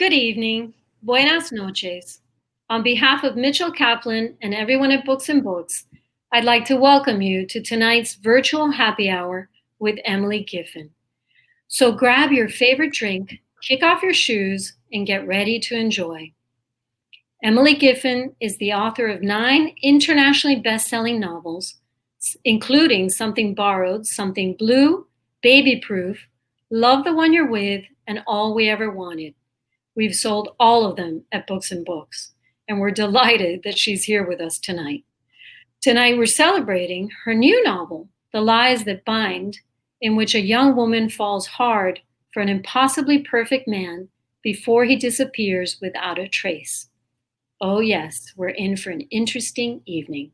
Good evening. Buenas noches. On behalf of Mitchell Kaplan and everyone at Books and Books, I'd like to welcome you to tonight's virtual happy hour with Emily Giffin. So grab your favorite drink, kick off your shoes, and get ready to enjoy. Emily Giffin is the author of 9 internationally best-selling novels, including Something Borrowed, Something Blue, Baby Proof, Love the One You're With, and All We Ever Wanted. We've sold all of them at Books and Books, and we're delighted that she's here with us tonight. Tonight, we're celebrating her new novel, The Lies That Bind, in which a young woman falls hard for an impossibly perfect man before he disappears without a trace. Oh, yes, we're in for an interesting evening.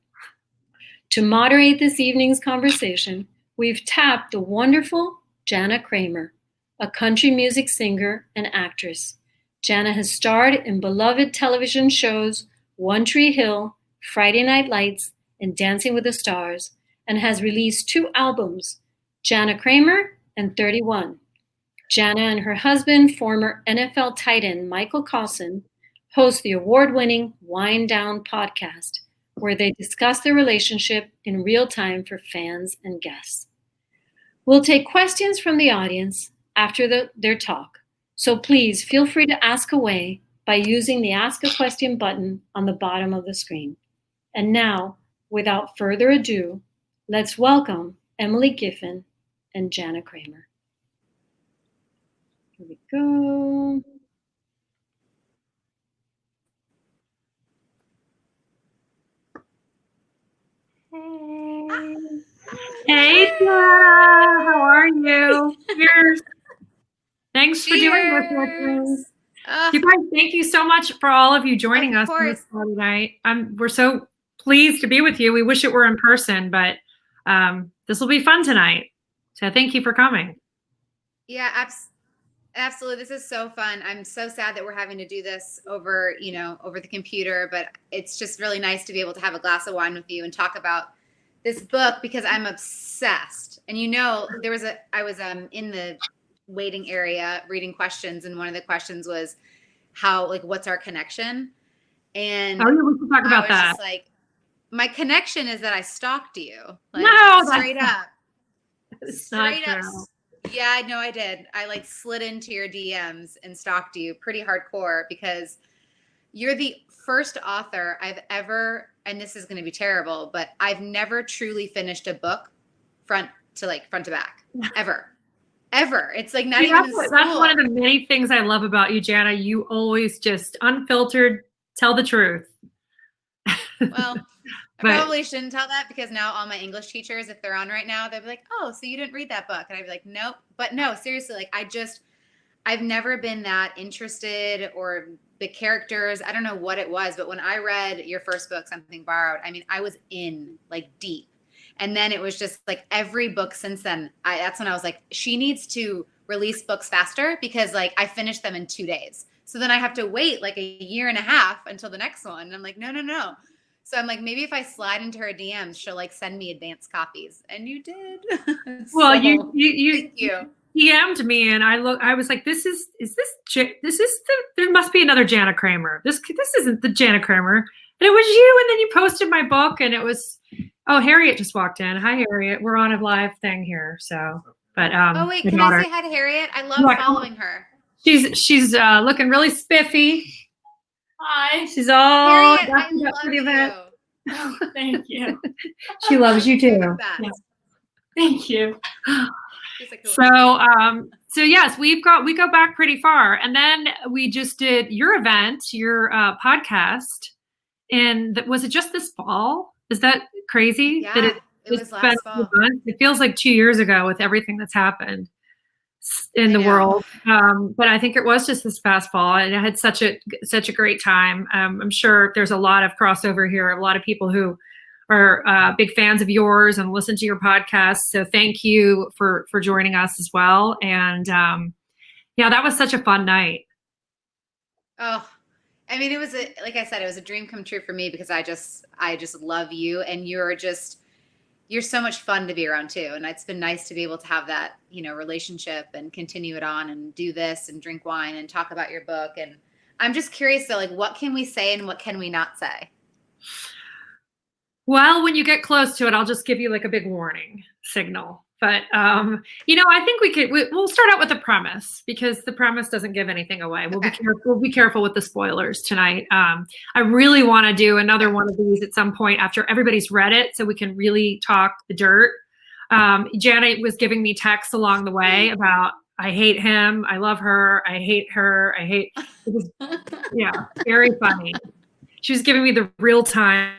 To moderate this evening's conversation, we've tapped the wonderful Janna Kramer, a country music singer and actress. Jana has starred in beloved television shows One Tree Hill, Friday Night Lights, and Dancing with the Stars, and has released 2 albums, Janna Kramer and 31. Jana and her husband, former NFL tight end Michael Carlson, host the award-winning Wind Down podcast, where they discuss their relationship in real time for fans and guests. We'll take questions from the audience after their talk. So please feel free to ask away by using the Ask a Question button on the bottom of the screen. And now, without further ado, let's welcome Emily Giffin and Janna Kramer. Here we go. Hey. Hey, Jana. How are you? Cheers. Thanks for doing this with me. You guys, thank you so much for all of you joining us on this Friday night. We're so pleased to be with you. We wish it were in person, but this will be fun tonight. So thank you for coming. Yeah, absolutely. This is so fun. I'm so sad that we're having to do this over the computer, but it's just really nice to be able to have a glass of wine with you and talk about this book because I'm obsessed. And I was in the waiting area reading questions, and one of the questions was what's our connection? And we should talk about that. Just like, my connection is that I stalked you. Straight up. Straight up. Yeah, no, I did. I slid into your DMs and stalked you pretty hardcore because you're the first author I've ever, and this is going to be terrible, but I've never truly finished a book front to back ever. It's not even in school. That's one of the many things I love about you, Jana. You always just unfiltered tell the truth. Well, I probably shouldn't tell that because now all my English teachers, if they're on right now, they'll be like, oh, so you didn't read that book. And I'd be like, nope. But no, seriously, I've never been that interested, or the characters. I don't know what it was, but when I read your first book, Something Borrowed, I was in deep. And then it was just every book since then, that's when I was like, she needs to release books faster because I finished them in 2 days. So then I have to wait a year and a half until the next one. And I'm like, no. So I'm like, maybe if I slide into her DMs, she'll send me advanced copies. And you did. Well, you DM'd me, and I was like, there must be another Janna Kramer. This isn't the Janna Kramer. And it was you. And then you posted my book, and it was, Harriet just walked in. Hi, Harriet. We're on a live thing here. So, but oh wait, can I say hi to Harriet? I love following her. She's looking really spiffy. Hi. She's all Harriet, I love you. Oh, thank you. She loves you too. Yeah. Thank you. So yes, we go back pretty far, and then we just did your event, your podcast, and was it just this fall? Is that crazy? Yeah, that it was last fall. It feels like 2 years ago with everything that's happened in the world. But I think it was just this past fall, and I had such a great time. I'm sure there's a lot of crossover here, a lot of people who are big fans of yours and listen to your podcast. So thank you for joining us as well. And that was such a fun night. Oh, it was like I said, it was a dream come true for me because I just love you, and you're just you're so much fun to be around too. And it's been nice to be able to have that, relationship and continue it on and do this and drink wine and talk about your book. And I'm just curious though, like, what can we say and what can we not say? Well, when you get close to it, I'll just give you like a big warning signal. But I think we'll start out with the premise, because the premise doesn't give anything away. We'll be careful with the spoilers tonight. I really want to do another one of these at some point after everybody's read it, so we can really talk the dirt. Jana was giving me texts along the way about, I hate him, I love her, I hate her, it was, yeah, very funny. She was giving me the real time.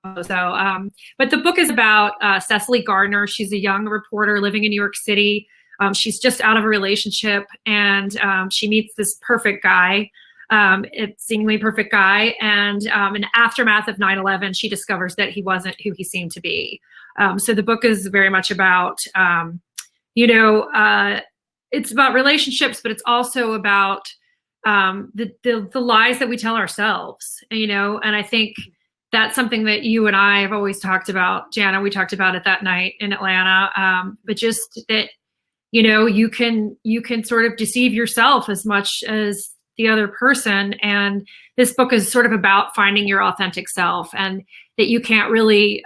But the book is about Cecily Gardner. She's a young reporter living in New York City. She's just out of a relationship, and she meets this perfect guy, seemingly perfect guy. And in the aftermath of 9/11, she discovers that he wasn't who he seemed to be. So the book is very much about, it's about relationships, but it's also about the lies that we tell ourselves, and I think that's something that you and I have always talked about, Jana. We talked about it that night in Atlanta, but just that, you can sort of deceive yourself as much as the other person. And this book is sort of about finding your authentic self, and that you can't really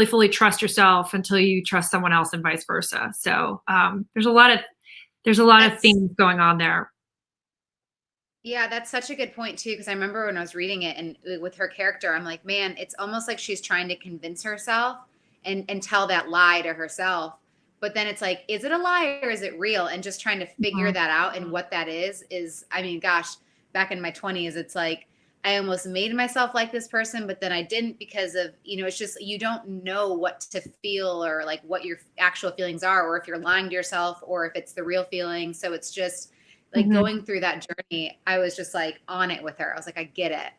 fully trust yourself until you trust someone else, and vice versa. So there's a lot of themes going on there. Yeah, that's such a good point too, because I remember when I was reading it and with her character, I'm like, man, it's almost like she's trying to convince herself and tell that lie to herself. But then it's like, is it a lie or is it real? And just trying to figure that out, and what that is, I mean, gosh, back in my 20s, it's like, I almost made myself like this person, but then I didn't, because of, it's just, you don't know what to feel, or like what your actual feelings are, or if you're lying to yourself, or if it's the real feeling. So it's just, like going through that journey, I was just like on it with her. I was like, I get it.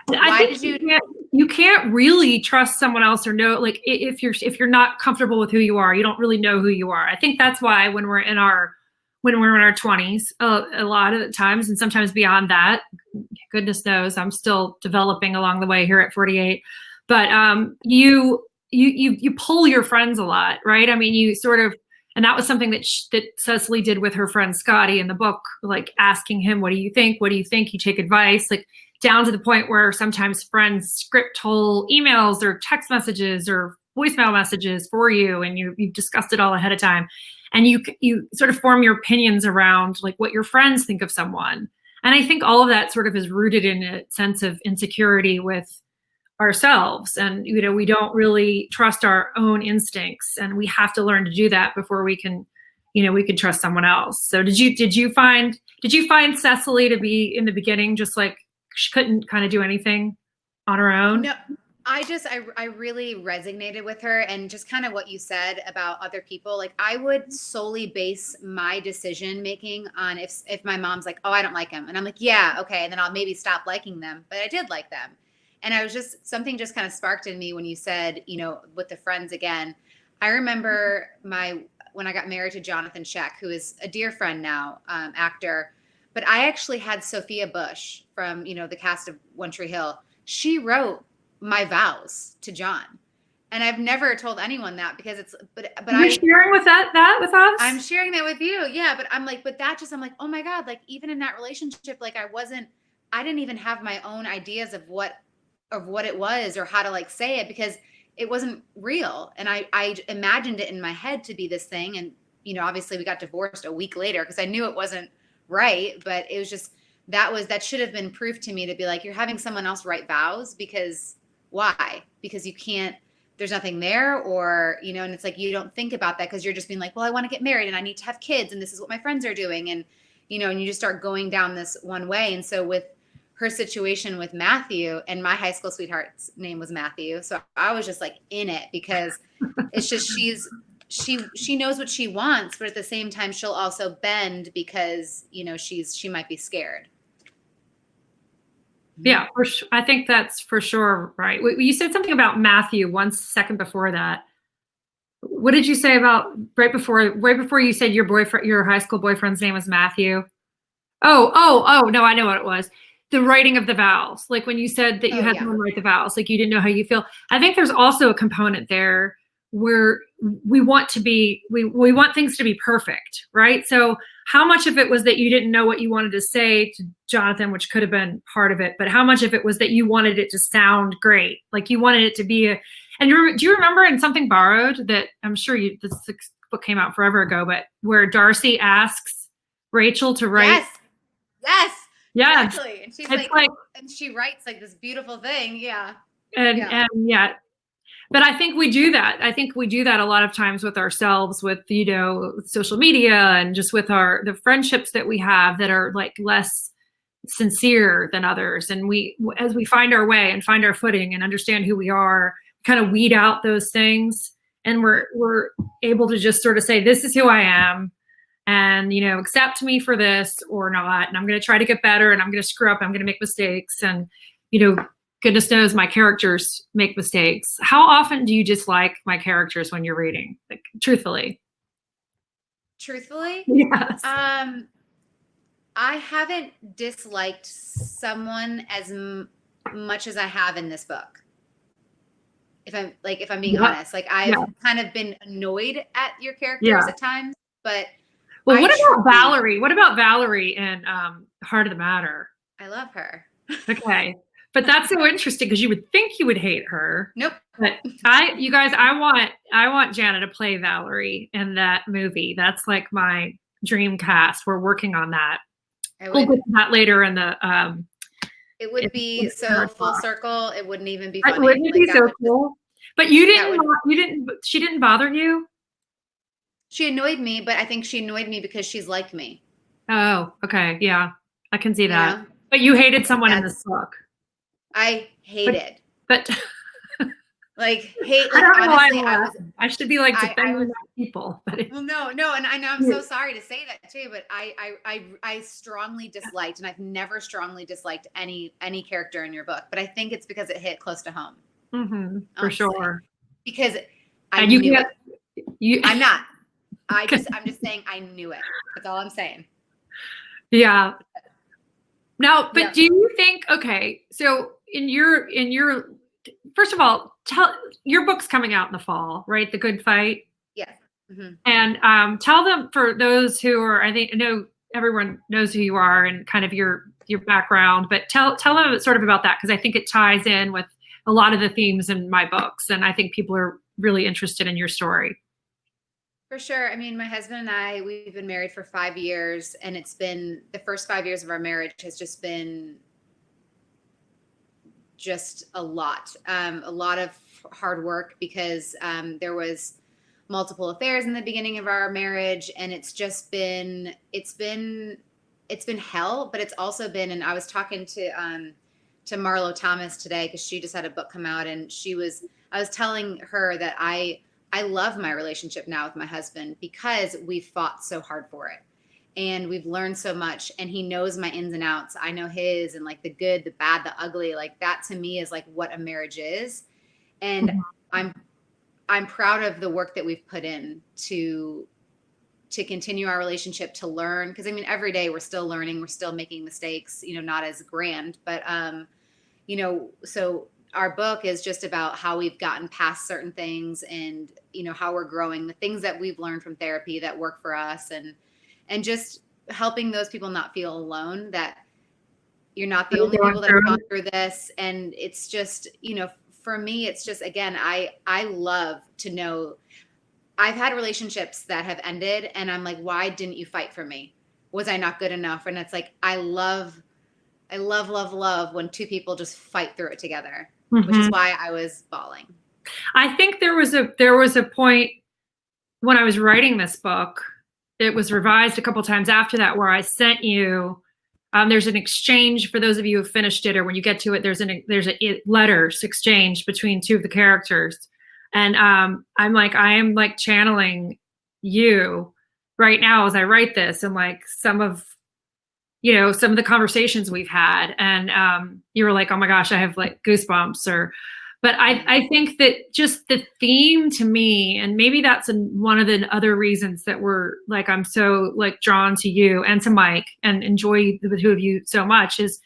Why did you can't really trust someone else, or know, like, if you're not comfortable with who you are, you don't really know who you are. I think that's why when we're in our 20s, a lot of the times, and sometimes beyond that, goodness knows, I'm still developing along the way here at 48. But you pull your friends a lot, right? I mean, you sort of. And that was something that Cecily did with her friend Scotty in the book, like asking him, what do you think? What do you think? You take advice, like down to the point where sometimes friends script whole emails or text messages or voicemail messages for you. And you've discussed it all ahead of time. And you sort of form your opinions around like what your friends think of someone. And I think all of that sort of is rooted in a sense of insecurity with ourselves, and we don't really trust our own instincts, and we have to learn to do that before we can trust someone else. So did you find Cecily to be, in the beginning, just like she couldn't kind of do anything on her own? No, I really resonated with her, and just kind of what you said about other people. Like, I would solely base my decision making on if my mom's like, oh, I don't like him, and I'm like, yeah, okay, and then I'll maybe stop liking them, but I did like them. And I was just, something just kind of sparked in me when you said, with the friends again. I remember when I got married to Jonathan Sheck, who is a dear friend now, actor. But I actually had Sophia Bush from, the cast of One Tree Hill. She wrote my vows to John. And I've never told anyone that, because it's, but you're sharing with that with us? I'm sharing that with you. Yeah. But I'm like, I'm like, oh my God, like even in that relationship, like I didn't even have my own ideas of what it was, or how to like say it, because it wasn't real. And I imagined it in my head to be this thing. And, obviously we got divorced a week later, because I knew it wasn't right, but it was just, that should have been proof to me to be like, you're having someone else write vows, because why? Because you can't, there's nothing there, or, and it's like, you don't think about that, because you're just being like, well, I want to get married and I need to have kids, and this is what my friends are doing. And, and you just start going down this one way. And so with her situation with Matthew, and my high school sweetheart's name was Matthew. So I was just like in it, because it's just, she knows what she wants, but at the same time, she'll also bend because, she might be scared. Yeah, I think that's for sure right. You said something about Matthew 1 second before that. What did you say about right before you said your high school boyfriend's name was Matthew? Oh, no, I know what it was. the writing of the vowels, like when you said that you had someone write the vowels, like you didn't know how you feel. I think there's also a component there where we want things to be perfect, right? So how much of it was that you didn't know what you wanted to say to Jonathan, which could have been part of it, but how much of it was that you wanted it to sound great? Like you wanted it to be do you remember in Something Borrowed that I'm sure this book came out forever ago, but where Darcy asks Rachel to write? Yes. Yeah. Exactly. And she's like, and she writes like this beautiful thing. Yeah. And but I think we do that. I think we do that a lot of times with ourselves, with, social media and just with the friendships that we have that are like less sincere than others. And as we find our way and find our footing and understand who we are, kind of weed out those things. And we're able to just sort of say, this is who I am. And, accept me for this or not. And I'm going to try to get better, and I'm going to screw up. I'm going to make mistakes. And, goodness knows my characters make mistakes. How often do you dislike my characters when you're reading? Like, truthfully? Yes. I haven't disliked someone as much as I have in this book. If I'm being honest, like I've kind of been annoyed at your characters at times, but well, what about Valerie? What about Valerie in Heart of the Matter? I love her. Okay. But that's so interesting because you would think you would hate her. Nope. But I want Jana to play Valerie in that movie. That's like my dream cast. We're working on that. We'll get to that later in the it would be so full circle. It wouldn't even be funny. Wouldn't it be so cool? But she didn't bother you? She annoyed me, but I think she annoyed me because she's like me. Oh, okay. Yeah. I can see that. But you hated someone in this book. I hated. But like hate. Like, I don't know. I should be like defending people. But well, no, and I know I'm so sorry to say that too. But I strongly disliked, and I've never strongly disliked any character in your book. But I think it's because it hit close to home. Mm-hmm, for sure. Because I knew it. I'm not. I'm just saying I knew it. That's all I'm saying. Yeah. Now, but do you think, okay, so in your first of all, your book's coming out in the fall, right? The Good Fight. Yes. Mm-hmm. And tell them, for those who are, I know everyone knows who you are and kind of your background, but tell them sort of about that, because I think it ties in with a lot of the themes in my books, and I think people are really interested in your story. For sure. I mean, my husband and I, we've been married for 5 years, and it's been the first 5 years of our marriage has just been a lot of hard work, because there was multiple affairs in the beginning of our marriage, and it's been hell, but it's also been, and I was talking to Marlo Thomas today, because she just had a book come out, and I was telling her that I love my relationship now with my husband because we've fought so hard for it, and we've learned so much, and he knows my ins and outs. I know his, and like the good, the bad, the ugly. Like that to me is like what a marriage is. And I'm proud of the work that we've put in to continue our relationship, to learn. Cause I mean, every day we're still learning, we're still making mistakes, not as grand, but so our book is just about how we've gotten past certain things, and, how we're growing, the things that we've learned from therapy that work for us, and just helping those people not feel alone, that you're not the only people that have gone through this. And it's just, for me, it's just, again, I love to know I've had relationships that have ended, and I'm like, why didn't you fight for me? Was I not good enough? And it's like, I love when two people just fight through it together. Mm-hmm. Which is why I was bawling. I think there was a point when I was writing this book, it was revised a couple times after that, where I sent you, there's an exchange for those of you who finished it, or when you get to it, there's a letters exchange between two of the characters. And I am like channeling you right now as I write this, and like some of the conversations we've had, and you were like, oh my gosh, I have like goosebumps. But I think that just the theme to me, and maybe that's one of the other reasons that I'm so like drawn to you and to Mike and enjoy the two of you so much, is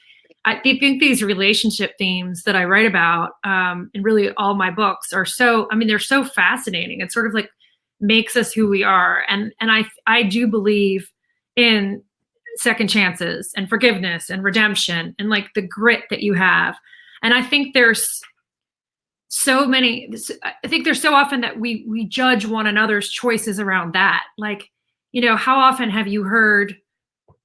I think these relationship themes that I write about, and really all my books are they're so fascinating. It sort of like makes us who we are. And I do believe in second chances and forgiveness and redemption and like the grit that you have. And I think there's so often that we judge one another's choices around that. Like, how often have you heard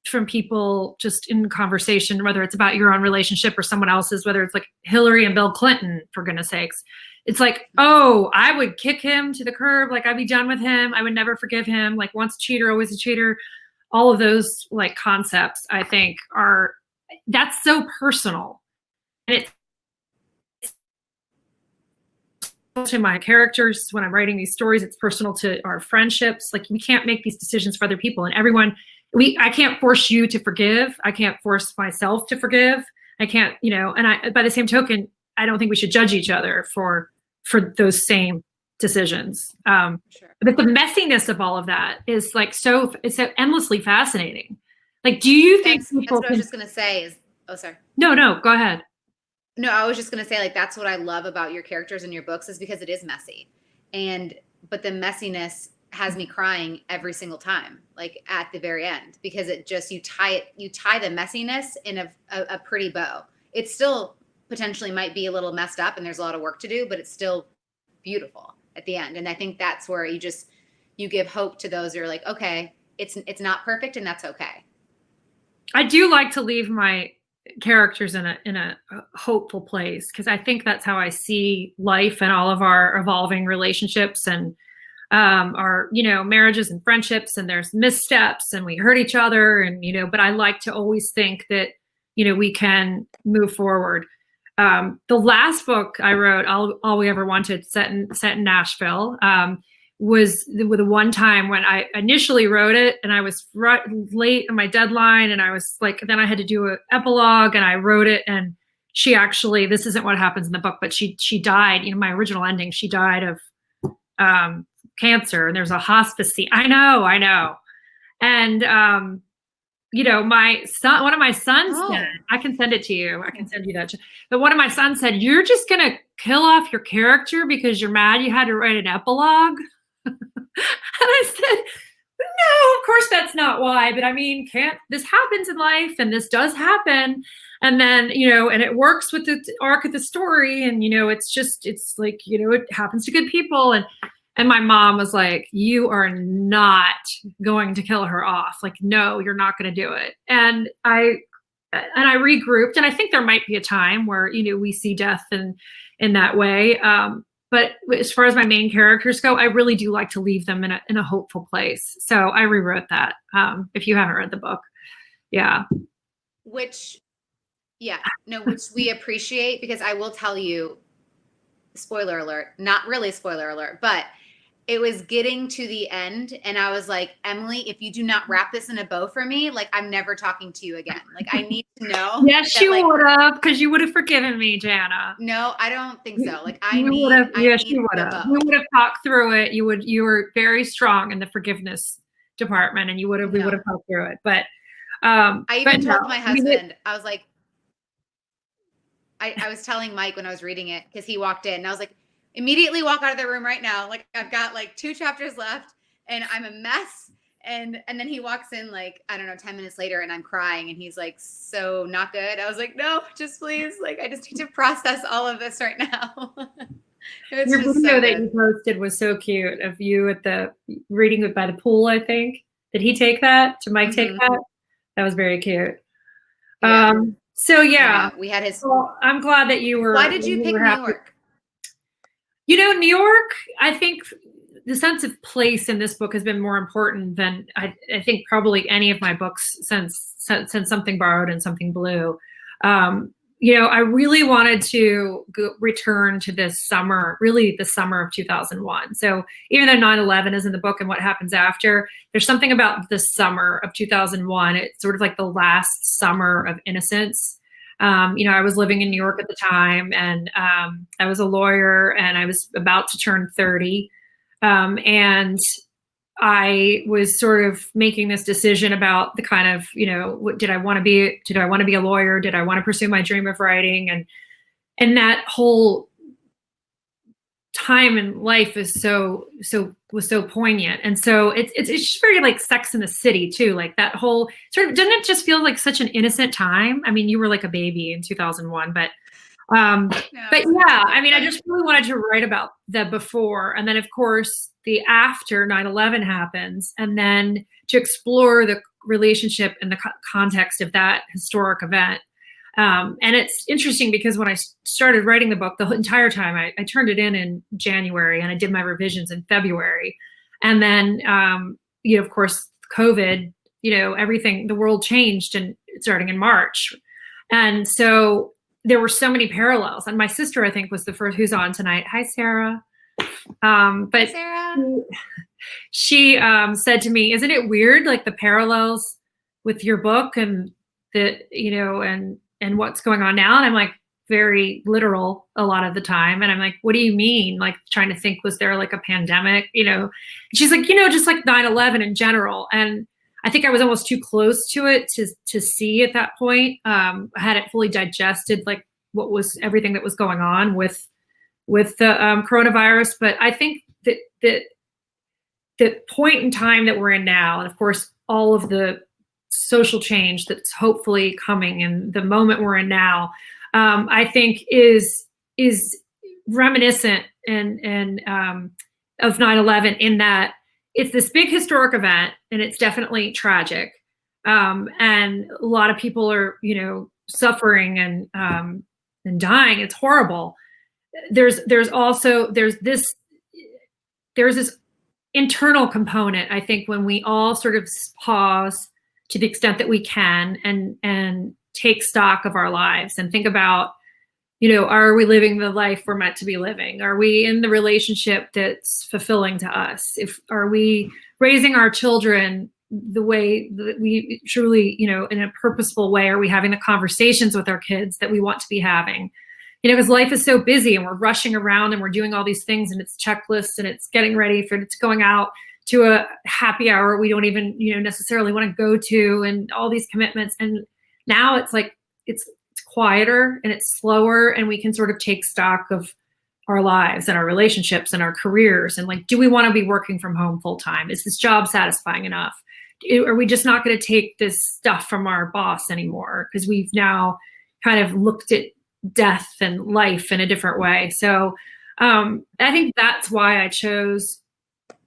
from people just in conversation, whether it's about your own relationship or someone else's, whether it's like Hillary and Bill Clinton, for goodness sakes, it's like, oh, I would kick him to the curb. Like, I'd be done with him. I would never forgive him. Like, once a cheater, always a cheater. All of those like concepts, I think that's so personal. And it's to my characters when I'm writing these stories, it's personal to our friendships. Like, we can't make these decisions for other people, and I can't force you to forgive. I can't force myself to forgive. I can't, and by the same token, I don't think we should judge each other for those same decisions. Sure. But the messiness of all of that is like, it's so endlessly fascinating. Like, do you think that's what I was just going to say is, oh, sorry. No, go ahead. No, I was just going to say, like, that's what I love about your characters in your books is because it is messy. But the messiness has me crying every single time, like at the very end, because it just, you tie the messiness in a pretty bow. It still potentially might be a little messed up and there's a lot of work to do, but it's still beautiful at the end. And I think that's where you give hope to those who are like, okay, it's not perfect and that's okay. I do like to leave my characters in a hopeful place, because I think that's how I see life and all of our evolving relationships and our marriages and friendships, and there's missteps and we hurt each other, and but I like to always think that we can move forward. The last book I wrote, All We Ever Wanted, set in Nashville, was the one time when I initially wrote it and I was late on my deadline, and I was like, then I had to do an epilogue, and I wrote it, and she actually, this isn't what happens in the book, but she died. My original ending, she died of cancer, and there's a hospice scene. I know. And my son, one of my sons said, I can send it to you. I can send you that. But one of my sons said, "You're just going to kill off your character because you're mad you had to write an epilogue?" And I said, "No, of course that's not why. But I mean, this happens in life, and this does happen. And then, and it works with the arc of the story. And, it's like, it happens to good people." And my mom was like, "You are not going to kill her off. Like, no, you're not going to do it." And I regrouped, and I think there might be a time where, we see death in that way. But as far as my main characters go, I really do like to leave them in a hopeful place. So I rewrote that. If you haven't read the book. Yeah. Which we appreciate, because I will tell you, spoiler alert, not really spoiler alert, but it was getting to the end, and I was like, "Emily, if you do not wrap this in a bow for me, like, I'm never talking to you again. Like, I need to know." Yes, you would have, because you would have forgiven me, Jana. No, I don't think so. Like, you would have. You would have talked through it. You were very strong in the forgiveness department, and we would have talked through it. But I even told my husband, I was like, I was telling Mike when I was reading it, because he walked in, and I was like, "Immediately walk out of the room right now. Like, I've got like 2 chapters left and I'm a mess." And then he walks in, like, I don't know, 10 minutes later, and I'm crying, and he's like, "So not good?" I was like, "No, just please. Like, I just need to process all of this right now." Your video that you posted was so cute, of you at the reading it by the pool, I think. Did he take that? Did Mike take that? That was very cute. Yeah. So yeah, we had his. Well, I'm glad that you were. Why did you pick New York? New York, I think the sense of place in this book has been more important than I think probably any of my books since Something Borrowed and Something Blue. I really wanted to return to this summer, really the summer of 2001. So even though 9/11 is in the book and what happens after, there's something about the summer of 2001. It's sort of like the last summer of innocence. I was living in New York at the time, and I was a lawyer, and I was about to turn 30. And I was sort of making this decision about the kind of, what did I want to be? Did I want to be a lawyer? Did I want to pursue my dream of writing? And that whole time in life was so poignant. And so it's just very like Sex in the City too. Like that whole sort of, didn't it just feel like such an innocent time? I mean, you were like a baby in 2001, but yeah, I mean, I just really wanted to write about the before. And then of course the after 9/11 happens, and then to explore the relationship in the context of that historic event. And it's interesting because when I started writing the book, the entire time I turned it in January, and I did my revisions in February. And then, of course, COVID, everything, the world changed, and starting in March. And so there were so many parallels. And my sister, I think, was the first, who's on tonight. Hi, Sarah. Hi, Sarah. She said to me, "Isn't it weird, like the parallels with your book and and what's going on now?" And I'm like, very literal a lot of the time. And I'm like, what do you mean? Like trying to think, was there like a pandemic? She's like, just like 9/11 in general. And I think I was almost too close to it to see at that point. I hadn't fully digested like what was everything that was going on with the coronavirus. But I think that the point in time that we're in now, and of course, all of the social change that's hopefully coming, and the moment we're in now, I think is reminiscent and of 9/11 in that it's this big historic event, and it's definitely tragic, and a lot of people are suffering and dying. It's horrible. There's this internal component, I think, when we all sort of pause to the extent that we can and take stock of our lives and think about, are we living the life we're meant to be living? Are we in the relationship that's fulfilling to us? Are we raising our children the way that we truly, in a purposeful way? Are we having the conversations with our kids that we want to be having? Because life is so busy, and we're rushing around, and we're doing all these things, and it's checklists, and it's getting ready for it's going out to a happy hour we don't even necessarily want to go to, and all these commitments. And now it's like it's quieter and it's slower, and we can sort of take stock of our lives and our relationships and our careers, and like, do we want to be working from home full time? Is this job satisfying enough? Are we just not going to take this stuff from our boss anymore because we've now kind of looked at death and life in a different way? So I think that's why I chose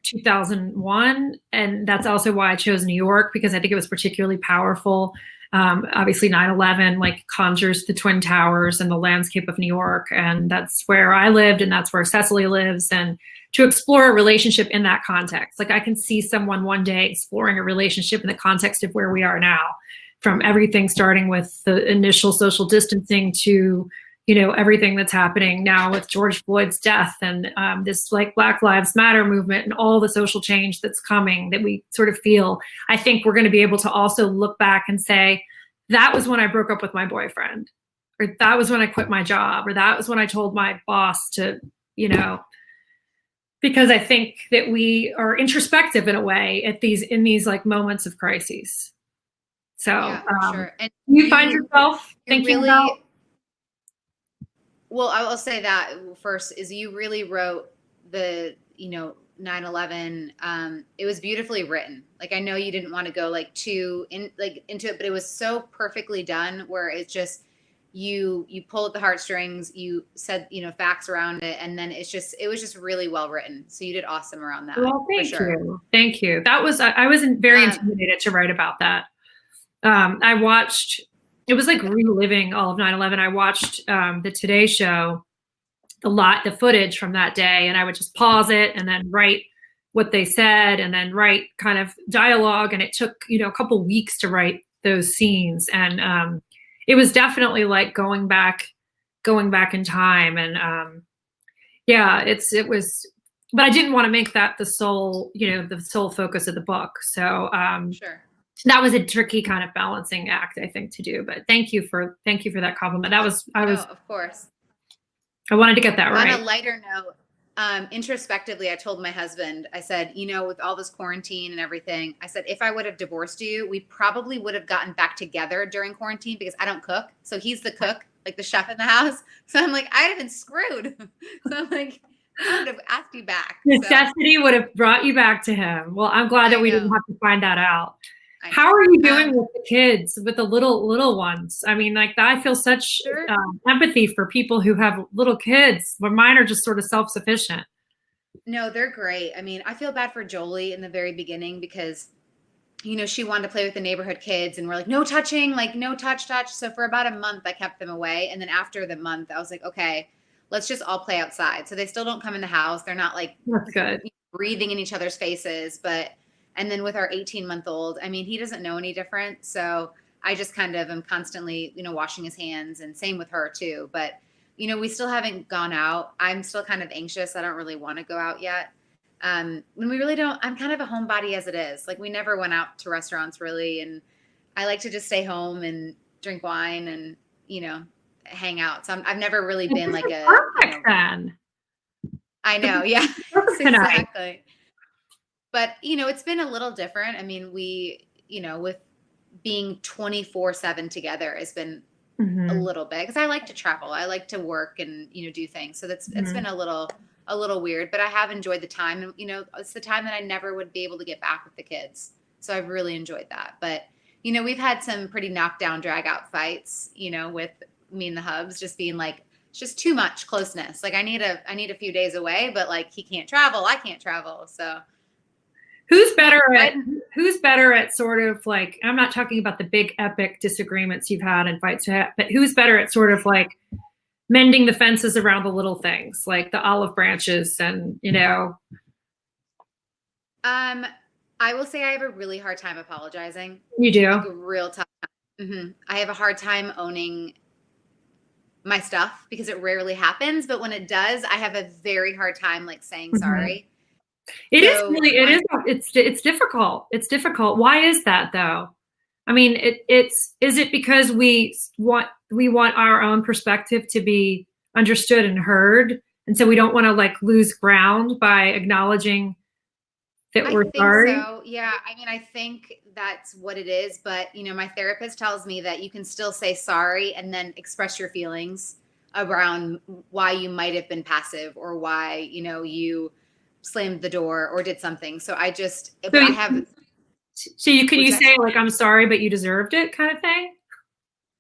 2001. And that's also why I chose New York, because I think it was particularly powerful. Obviously 9/11 like conjures the Twin Towers and the landscape of New York. And that's where I lived, and that's where Cecily lives. And to explore a relationship in that context, like I can see someone one day exploring a relationship in the context of where we are now, from everything starting with the initial social distancing to everything that's happening now with George Floyd's death, and this like Black Lives Matter movement, and all the social change that's coming that we sort of feel. I think we're going to be able to also look back and say, that was when I broke up with my boyfriend, or that was when I quit my job, or that was when I told my boss to, because I think that we are introspective in a way in these like moments of crises. So yeah, sure. And you find yourself thinking really, about. Well, I will say that first is you really wrote the 9/11. It was beautifully written. Like, I know you didn't want to go like too into it, but it was so perfectly done, where it's just you pull at the heartstrings, you said facts around it, and then it was just really well written. So you did awesome around that. Well, thank you. That was I was very intimidated to write about that. I watched. It was like reliving all of 9/11. I watched the Today Show, the footage from that day, and I would just pause it and then write what they said, and then write kind of dialogue. And it took a couple weeks to write those scenes, and it was definitely like going back in time. And yeah, it was. But I didn't want to make that the sole focus of the book. So sure. That was a tricky kind of balancing act, I think, to do. But thank you for that compliment. Of course. I wanted to get that right. On a lighter note, introspectively, I told my husband, I said, with all this quarantine and everything, I said, if I would have divorced you, we probably would have gotten back together during quarantine because I don't cook. So he's the cook, like the chef in the house. So I'm like, I'd have been screwed. So I'm like, I would have asked you back. Necessity would have brought you back to him. Well, I'm glad that we didn't have to find that out. How are you doing with the kids, with the little ones? I mean, like I feel such empathy for people who have little kids, but mine are just sort of self-sufficient. No, they're great. I mean, I feel bad for Jolie in the very beginning because, she wanted to play with the neighborhood kids and we're like, no touching, like no touch. So for about a month, I kept them away. And then after the month, I was like, okay, let's just all play outside. So they still don't come in the house. They're not like that's good. Breathing in each other's faces, and then with our 18-month-old, I mean, he doesn't know any different. So I just kind of am constantly, washing his hands, and same with her too. But, we still haven't gone out. I'm still kind of anxious. I don't really want to go out yet. When we really don't, I'm kind of a homebody as it is. Like we never went out to restaurants really. And I like to just stay home and drink wine and, hang out. So I've never really been like a perfect fan. I know. Yeah, exactly. But, it's been a little different. I mean, we, with being 24/7 together has been a little bit because I like to travel. I like to work and, do things. So it's been a little weird, but I have enjoyed the time. And, it's the time that I never would be able to get back with the kids. So I've really enjoyed that. But, we've had some pretty knockdown, drag out fights, with me and the hubs just being like, it's just too much closeness. Like I need a few days away, but like he can't travel. I can't travel. So Who's better at sort of like, I'm not talking about the big epic disagreements you've had and fights, but who's better at sort of like mending the fences around the little things, like the olive branches and, I will say I have a really hard time apologizing. You do? Like a real tough time. I have a hard time owning my stuff because it rarely happens. But when it does, I have a very hard time like saying sorry. It's difficult. It's difficult. Why is that though? I mean, is it because we want our own perspective to be understood and heard, and so we don't want to like lose ground by acknowledging that we're sorry? So yeah, I mean, I think that's what it is. But my therapist tells me that you can still say sorry and then express your feelings around why you might have been passive or why you slammed the door or did something. So I just, So you say like, I'm sorry, but you deserved it kind of thing?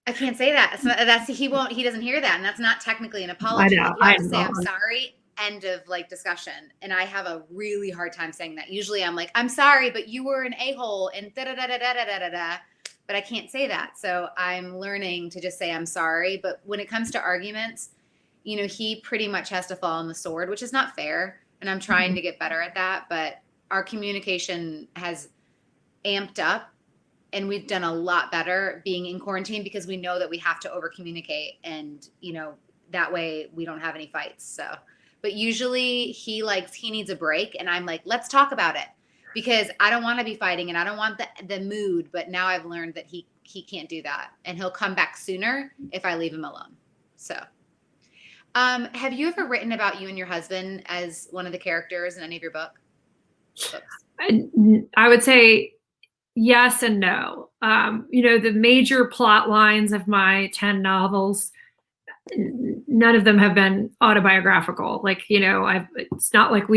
I can't say that. He doesn't hear that. And that's not technically an apology. I have to say I'm sorry, end of like discussion. And I have a really hard time saying that. Usually I'm like, I'm sorry, but you were an a-hole and da-da-da-da-da-da-da-da. But I can't say that. So I'm learning to just say I'm sorry. But when it comes to arguments, he pretty much has to fall on the sword, which is not fair. And I'm trying to get better at that. But our communication has amped up and we've done a lot better being in quarantine because we know that we have to over communicate and, that way we don't have any fights. So, but usually he needs a break and I'm like, let's talk about it because I don't want to be fighting and I don't want the mood. But now I've learned that he can't do that and he'll come back sooner if I leave him alone. So. Have you ever written about you and your husband as one of the characters in any of your books? I would say yes and no. The major plot lines of my 10 novels, none of them have been autobiographical. Like, it's not like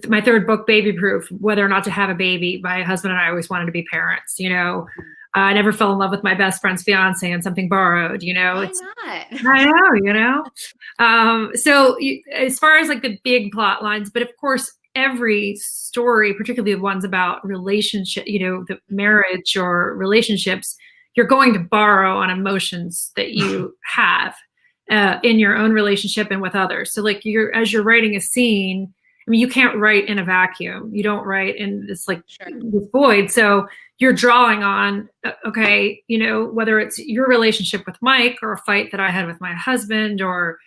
my third book, Baby Proof, whether or not to have a baby, my husband and I always wanted to be parents, I never fell in love with my best friend's fiance and Something Borrowed, Why not? I know, So as far as like the big plot lines, but of course, every story, particularly the ones about relationship, the marriage or relationships, you're going to borrow on emotions that you have in your own relationship and with others. So like as you're writing a scene, I mean, you can't write in a vacuum. You don't write in this this void. So you're drawing on, whether it's your relationship with Mike or a fight that I had with my husband or,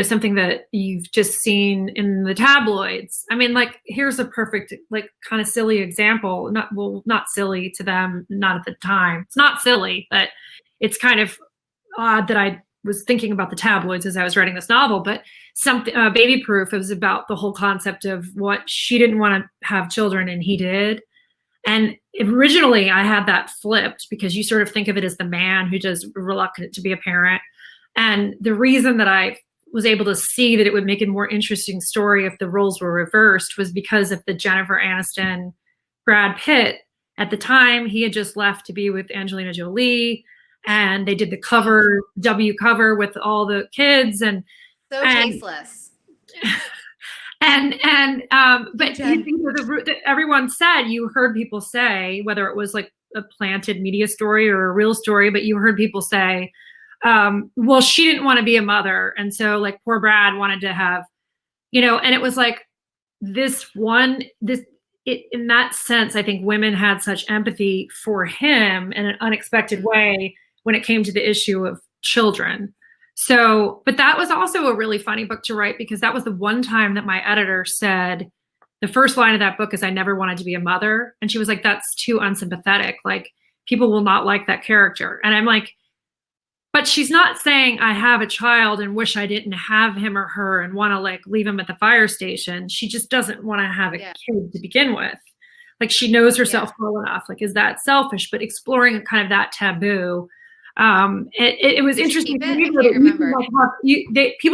something that you've just seen in the tabloids. I mean, like, here's a perfect, like, kind of silly example. Not silly to them, not at the time. It's not silly, but it's kind of odd that I was thinking about the tabloids as I was writing this novel, but something, Baby Proof, it was about the whole concept of what she didn't want to have children and he did. And originally I had that flipped because you sort of think of it as the man who just reluctant to be a parent. And the reason that I was able to see that it would make a more interesting story if the roles were reversed was because of the Jennifer Aniston, Brad Pitt. At the time, he had just left to be with Angelina Jolie, and they did the cover, W cover with all the kids, and so tasteless. But everyone said, you heard people say, whether it was like a planted media story or a real story, but you heard people say, well, she didn't want to be a mother, and so like poor Brad wanted to have, and it was like in that sense, I think women had such empathy for him in an unexpected way when it came to the issue of children. So, but that was also a really funny book to write because that was the one time that my editor said, the first line of that book is, I never wanted to be a mother. And she was like, that's too unsympathetic. Like, people will not like that character. And I'm like, but she's not saying I have a child and wish I didn't have him or her and want to like leave him at the fire station. She just doesn't want to have a kid to begin with. Like, she knows herself well enough. Like, is that selfish? But exploring kind of that taboo. It was interesting. People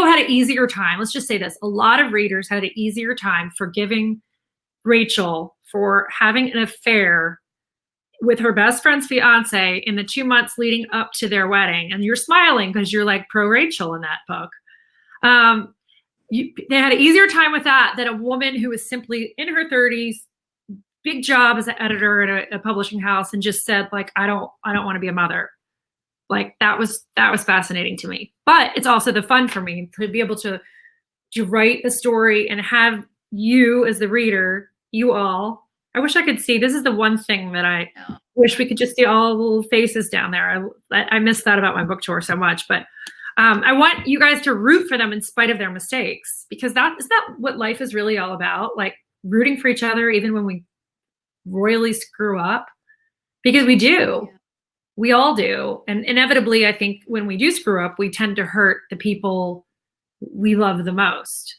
had an easier time. Let's just say this. A lot of readers had an easier time forgiving Rachel for having an affair with her best friend's fiance in the 2 months leading up to their wedding. And you're smiling because you're like pro Rachel in that book. They had an easier time with that than a woman who was simply in her 30s, big job as an editor at a publishing house, and just said like, I don't want to be a mother. Like, that was fascinating to me. But it's also the fun for me to be able to write a story and have you as the reader, you all. I wish I could see. This is the one thing that I wish we could just see all the little faces down there. I miss that about my book tour so much. But I want you guys to root for them in spite of their mistakes, because isn't that what life is really all about? Like, rooting for each other even when we royally screw up, because we do. Yeah. We all do. And inevitably, I think when we do screw up, we tend to hurt the people we love the most.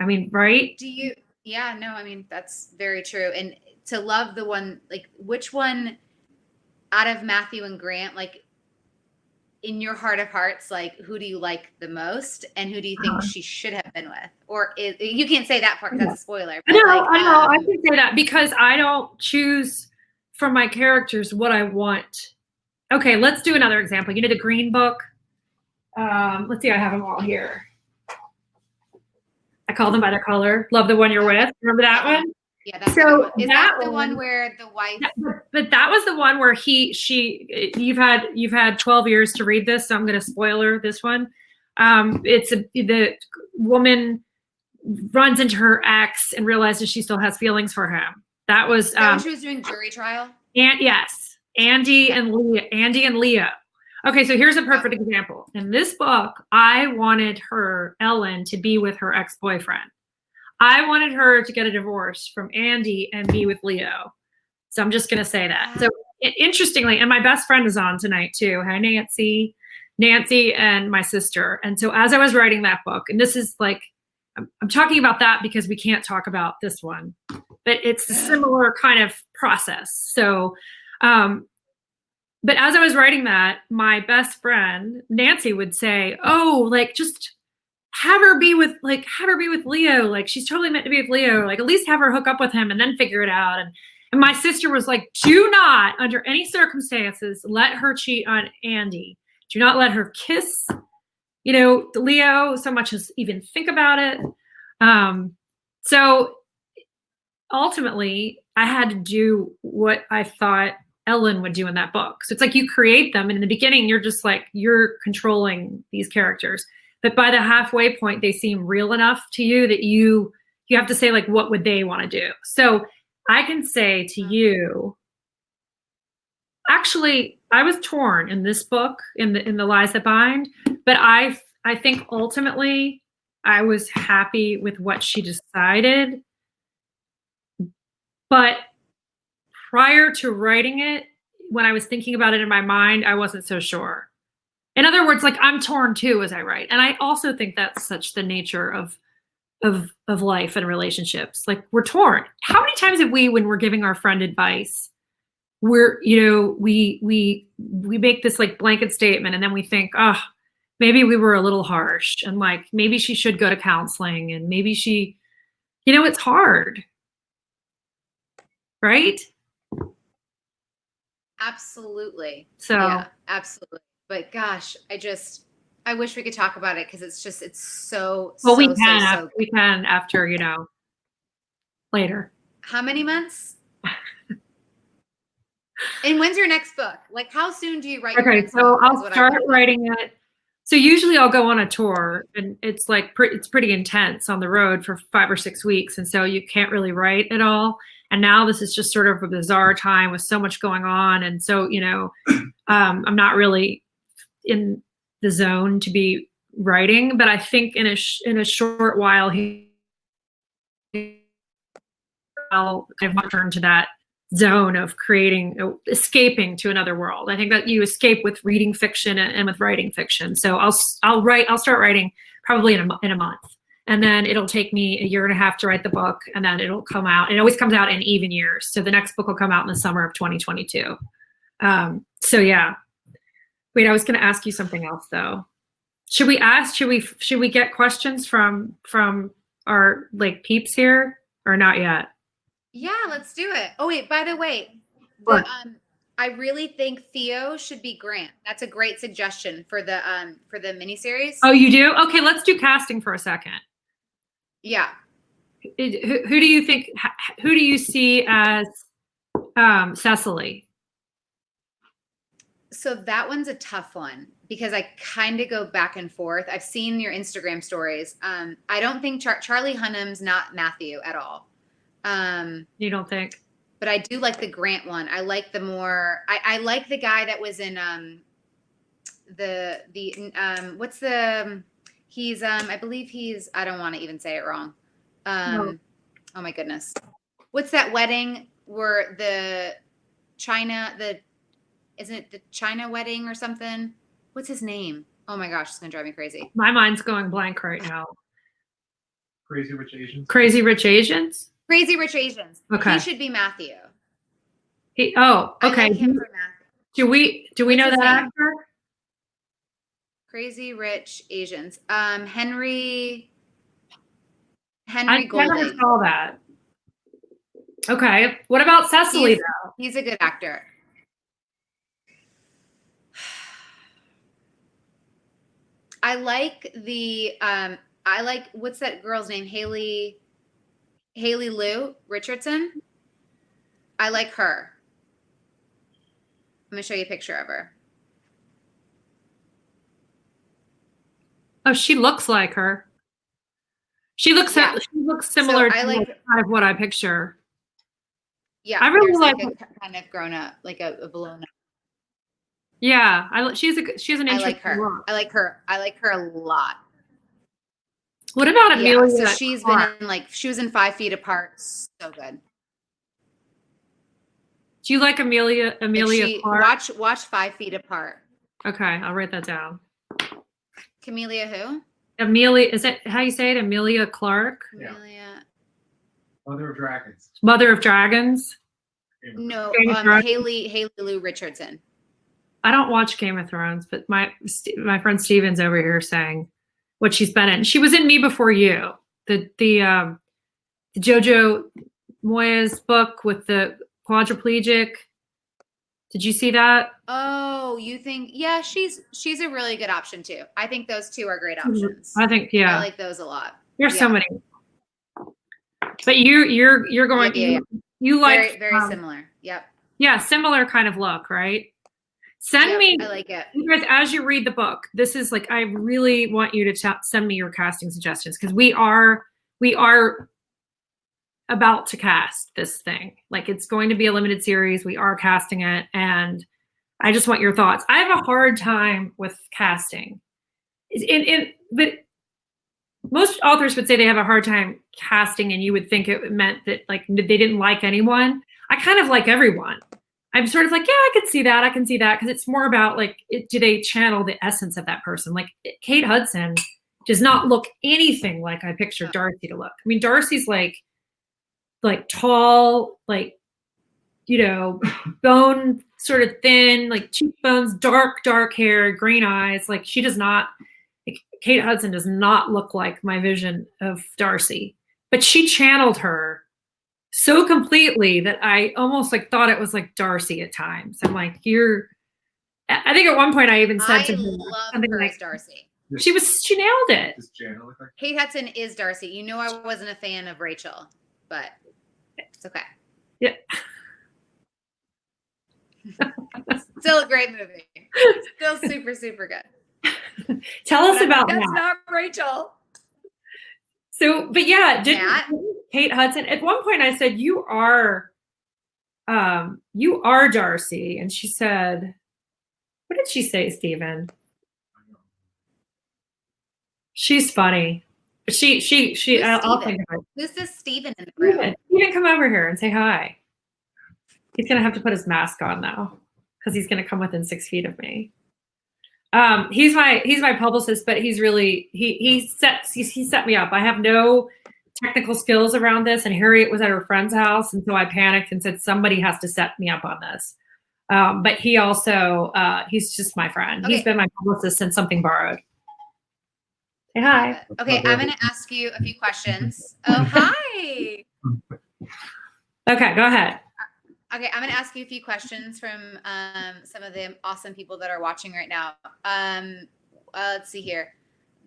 I mean, right? Yeah, no, I mean, that's very true. And to love the one, like, which one out of Matthew and Grant, like, in your heart of hearts, like, who do you like the most, and who do you think she should have been with? Or you can't say that part because that's a spoiler. But I know. I can say that because I don't choose for my characters what I want. Okay, let's do another example. You know the Green Book? Let's see, I have them all here. I call them by their color. Love the One You're With. Remember that one? Yeah, that's so is that the one where the wife? But that was the one where you've had 12 years to read this, so I'm going to spoiler this one. The woman runs into her ex and realizes she still has feelings for him. That was when she was doing jury trial. And yes, Andy and Leah. Okay, so here's a perfect example. In this book, I wanted Ellen, to be with her ex-boyfriend. I wanted her to get a divorce from Andy and be with Leo. So I'm just going to say that. So interestingly, and my best friend is on tonight too. Hi, Nancy and my sister. And so as I was writing that book, and this is like, I'm talking about that because we can't talk about this one, but it's a similar kind of process. So, but as I was writing that, my best friend, Nancy, would say, oh, like, just have her be with Leo. Like, she's totally meant to be with Leo. Like, at least have her hook up with him and then figure it out. And my sister was like, do not, under any circumstances, let her cheat on Andy. Do not let her kiss, Leo so much as even think about it. So ultimately, I had to do what I thought Ellen would do in that book. So it's like you create them, and in the beginning, you're just like, you're controlling these characters. But by the halfway point, they seem real enough to you that you have to say, like, what would they want to do? So I can say to you, actually, I was torn in this book, in the Lies That Bind, but I think ultimately I was happy with what she decided. But prior to writing it, when I was thinking about it in my mind, I wasn't so sure. In other words, like I'm torn too as I write. And I also think that's such the nature of life and relationships. Like we're torn. How many times have we, when we're giving our friend advice, we make this like blanket statement and then we think, oh, maybe we were a little harsh and like maybe she should go to counseling and maybe she, it's hard. Right? Absolutely. So yeah, absolutely. But gosh, I wish we could talk about it because it's so, well, we so, can, so, after, so we can after, later. How many months? And when's your next book? Like, how soon do you write your next book? Okay, so I'll start writing it. So usually I'll go on a tour and it's like, it's pretty intense on the road for 5 or 6 weeks. And so you can't really write at all. And now this is just sort of a bizarre time with so much going on. And so, I'm not really in the zone to be writing, but I think in a short while, I'll kind of return to that zone of escaping to another world. I think that you escape with reading fiction and with writing fiction. So I'll start writing probably in a month. And then it'll take me a year and a half to write the book, and then it'll come out. It always comes out in even years. So the next book will come out in the summer of 2022. So yeah. Wait, I was going to ask you something else though. Should we get questions from our like peeps here or not yet? Yeah, let's do it. Oh wait, by the way, I really think Theo should be Grant. That's a great suggestion for the miniseries. Oh, you do? Okay, let's do casting for a second. Yeah. Who do you think? Who do you see as Cecily? So that one's a tough one because I kind of go back and forth. I've seen your Instagram stories. I don't think Charlie Hunnam's not Matthew at all. You don't think? But I do like the Grant one. I like the more. I like the guy that was in what's the he's I believe he's, I don't want to even say it wrong. No. Oh my goodness. What's that wedding where isn't it the China wedding or something? What's his name? Oh my gosh, it's gonna drive me crazy. My mind's going blank right now. Crazy Rich Asians. Crazy Rich Asians? Crazy Rich Asians. Okay. He should be Matthew. Okay. I like him for Matthew. Do we know that actor? Crazy Rich Asians. Henry I Golding. never saw that. Okay. What about Cecily though? He's a good actor. I like what's that girl's name? Haley Lou Richardson. I like her. I'm gonna show you a picture of her. Oh, she looks like her. She looks similar to kind of what I picture. Yeah, I really like a kind of grown up, like a blown up. Yeah, she's an interesting I like her. look. I like her a lot. What about Amelia? So she's Clark? She was in 5 Feet Apart. So good. Do you like Amelia Clark? Watch 5 Feet Apart. Okay, I'll write that down. Camellia who? Amelia, is that how you say it? Amelia Clark? Amelia. Yeah. Mother of Dragons. Mother of Dragons? No, Haley Lou Richardson. I don't watch Game of Thrones, but my friend Steven's over here saying what she's been in. She was in Me Before You, the Jojo Moyes book with the quadriplegic. Did you see that? Oh, you think? Yeah, she's a really good option too. I think those two are great options. I think I like those a lot. There's so many. But you're going. Yeah. You like very similar. Yep. Yeah, similar kind of look, right? Send me. I like it. You guys, as you read the book, this is like I really want you to send me your casting suggestions because we are about to cast this thing. Like it's going to be a limited series. We are casting it, and I just want your thoughts. I have a hard time with casting. But most authors would say they have a hard time casting, and you would think it meant that like they didn't like anyone. I kind of like everyone. I'm sort of like, yeah, I could see that. I can see that. Cause it's more about like, do they channel the essence of that person? Like Kate Hudson does not look anything like I pictured Darcy to look. I mean, Darcy's like tall, like, you know, bone sort of thin, like cheekbones, dark hair, green eyes. Like she does not, like, Kate Hudson does not look like my vision of Darcy, but she channeled her so completely that I almost like thought it was like Darcy at times. I'm like, I think at one point I even said to her something her like as Darcy. She nailed it. Does Jana look like Kate Hudson is Darcy. You know, I wasn't a fan of Rachel, but it's okay. Yeah. Still a great movie. Still super, super good. Tell us about that. That's not Rachel. So, but yeah, Kate Hudson, at one point I said, you are Darcy. And she said, what did she say, Stephen? She's funny. I'll think of it. Who's this Stephen in the room? Stephen, come over here and say hi. He's going to have to put his mask on now because he's going to come within 6 feet of me. He's my publicist, but he's really, he set me up. I have no technical skills around this, and Harriet was at her friend's house, and so I panicked and said, somebody has to set me up on this. But he also, he's just my friend. Okay. He's been my publicist since Something Borrowed. Say hi. Okay, I'm going to ask you a few questions. Oh, hi. Okay, go ahead. Okay, I'm going to ask you a few questions from some of the awesome people that are watching right now. Let's see here.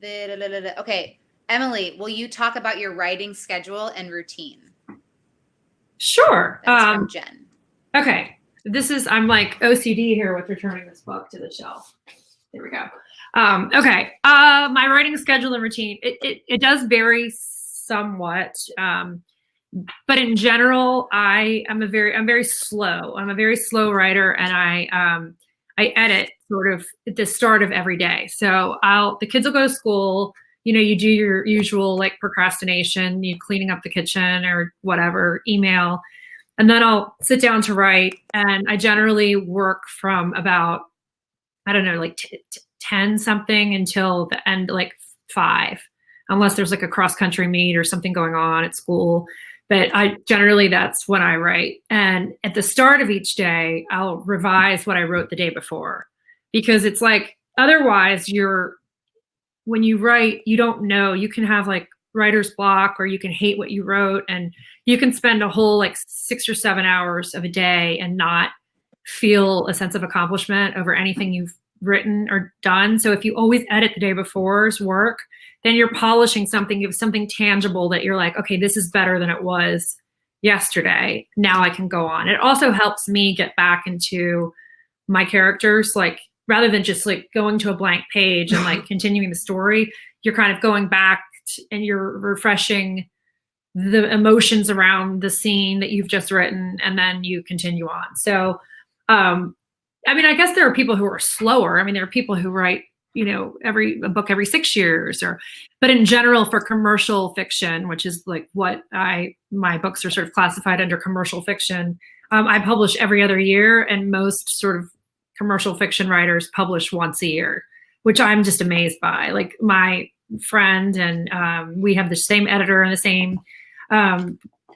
Okay, Emily, will you talk about your writing schedule and routine? Sure. That's from Jen. Okay, I'm like OCD here with returning this book to the shelf. There we go. Okay, my writing schedule and routine, it does vary somewhat. But in general, I'm very slow. I'm a very slow writer, and I edit sort of at the start of every day. So the kids will go to school, you know, you do your usual like procrastination, you cleaning up the kitchen or whatever, email, and then I'll sit down to write. And I generally work from about, I don't know, like 10 something until the end, like 5, unless there's like a cross country meet or something going on at school. But that's when I write. And at the start of each day, I'll revise what I wrote the day before, because it's like, otherwise when you write, you don't know, you can have like writer's block, or you can hate what you wrote, and you can spend a whole like 6 or 7 hours of a day and not feel a sense of accomplishment over anything you've written or done. So if you always edit the day before's work, then you're polishing something, you have something tangible that you're like, okay, this is better than it was yesterday. Now I can go on. It also helps me get back into my characters, like rather than just like going to a blank page and like continuing the story, you're kind of going back and you're refreshing the emotions around the scene that you've just written, and then you continue on. So, I mean, I guess there are people who are slower. I mean, there are people who write, you know, a book every 6 years, but in general, for commercial fiction, which is like what my books are sort of classified under commercial fiction. I publish every other year, and most sort of commercial fiction writers publish once a year, which I'm just amazed by. Like my friend, and we have the same editor and the same,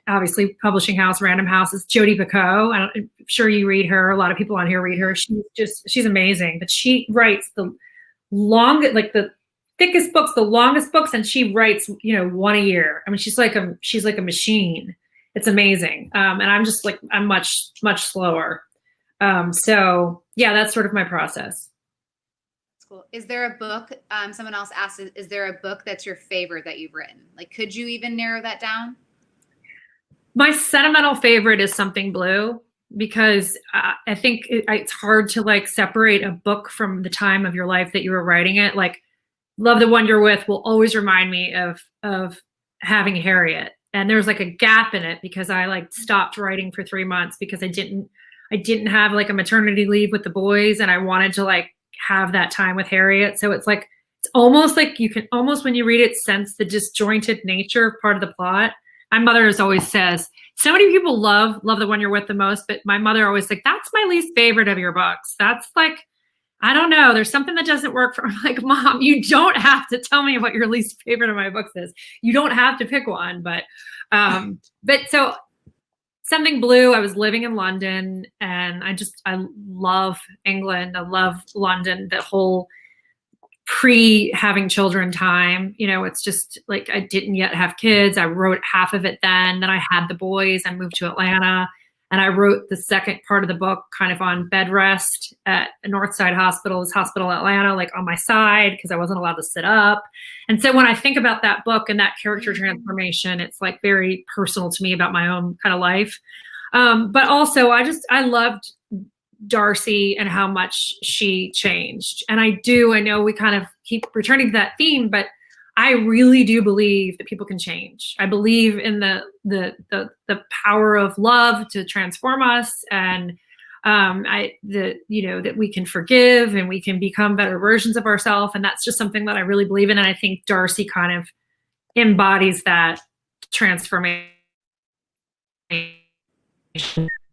obviously, publishing house, Random House, is Jodi Picoult. I'm sure you read her. A lot of people on here read her. She's amazing, but she writes the thickest books, the longest books, and she writes, you know, one a year. I mean, she's like a machine. It's amazing. And I'm just like, I'm much, much slower. So yeah, that's sort of my process. That's cool. Is there a book, someone else asked, is there a book that's your favorite that you've written? Like, could you even narrow that down? My sentimental favorite is Something Blue, because I think it's hard to like separate a book from the time of your life that you were writing it. Like Love the One You're With will always remind me of having Harriet. And there's like a gap in it because I like stopped writing for 3 months because I didn't have like a maternity leave with the boys, and I wanted to like have that time with Harriet. So it's like, it's almost like you can almost, when you read it, sense the disjointed nature of part of the plot. my mother always says, so many people love the one you're with the most, but my mother always like, that's my least favorite of your books. That's like, I don't know. There's something that doesn't work for me. Like, Mom, you don't have to tell me what your least favorite of my books is. You don't have to pick one, but so Something Blue, I was living in London and I love England. I love London, the whole pre having children time. It's just like, I didn't yet have kids. I wrote half of it then I had the boys. I moved to Atlanta and I wrote the second part of the book kind of on bed rest at Northside Hospital Atlanta, like on my side, because I wasn't allowed to sit up. And so when I think about that book and that character transformation, it's like very personal to me about my own kind of life. But also I loved Darcy and how much she changed. And I know we kind of keep returning to that theme, but I really do believe that people can change. I believe in the power of love to transform us, and that we can forgive and we can become better versions of ourselves. And that's just something that I really believe in. And I think Darcy kind of embodies that transformation.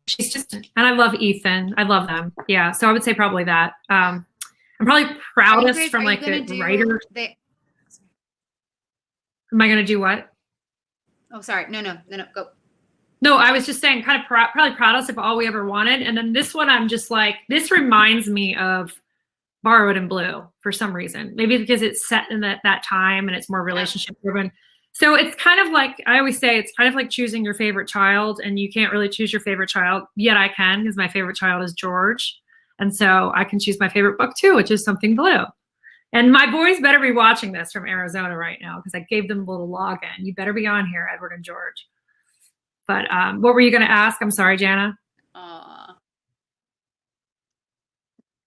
She's just, and I love Ethan. I love them. Yeah. So I would say probably that. I'm probably proudest from like the writer. Am I going to do what? Oh, sorry. No, go. No, I was just saying kind of probably proudest of All We Ever Wanted. And then this one, I'm just like, this reminds me of Borrowed in Blue for some reason. Maybe because it's set in that time and it's more relationship driven. So it's kind of like, I always say, it's kind of like choosing your favorite child, and you can't really choose your favorite child, yet I can, because my favorite child is George. And so I can choose my favorite book too, which is Something Blue. And my boys better be watching this from Arizona right now, because I gave them a little login. You better be on here, Edward and George. But what were you going to ask? I'm sorry, Jana.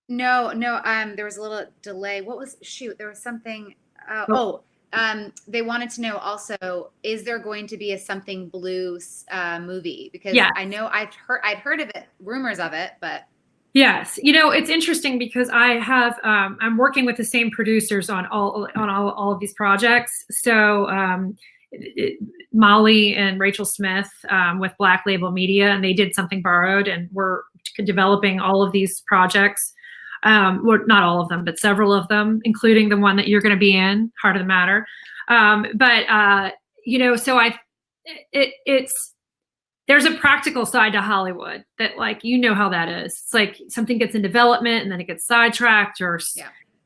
No. There was a little delay. There was something. They wanted to know also, is there going to be a Something Blue movie? Because I know I'd heard of it, rumors of it, but. Yes. It's interesting because I have, I'm working with the same producers on all of these projects. So Molly and Rachel Smith with Black Label Media, and they did Something Borrowed, and we're developing all of these projects. Well, not all of them, but several of them, including the one that you're going to be in, Heart of the Matter. So it's, there's a practical side to Hollywood that, like, how that is. It's like something gets in development and then it gets sidetracked or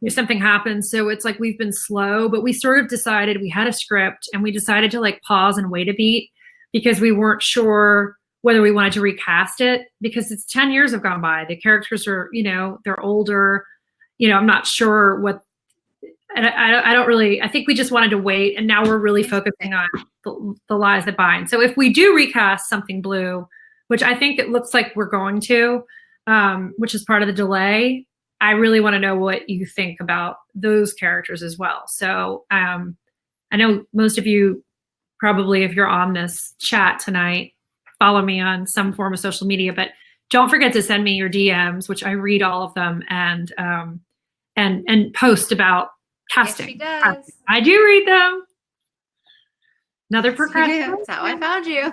something happens. So it's like we've been slow, but we sort of decided, we had a script and we decided to like pause and wait a beat because we weren't sure whether we wanted to recast it, because it's 10 years have gone by. The characters are, they're older. I'm not sure what, and I think we just wanted to wait, and now we're really focusing on the Lies That Bind. So if we do recast Something Blue, which I think it looks like we're going to, which is part of the delay, I really want to know what you think about those characters as well. So I know most of you probably, if you're on this chat tonight, follow me on some form of social media, but don't forget to send me your DMs, which I read all of them, and post about casting. Yes, she does. I do read them. Another procrastinator. That's how I found you.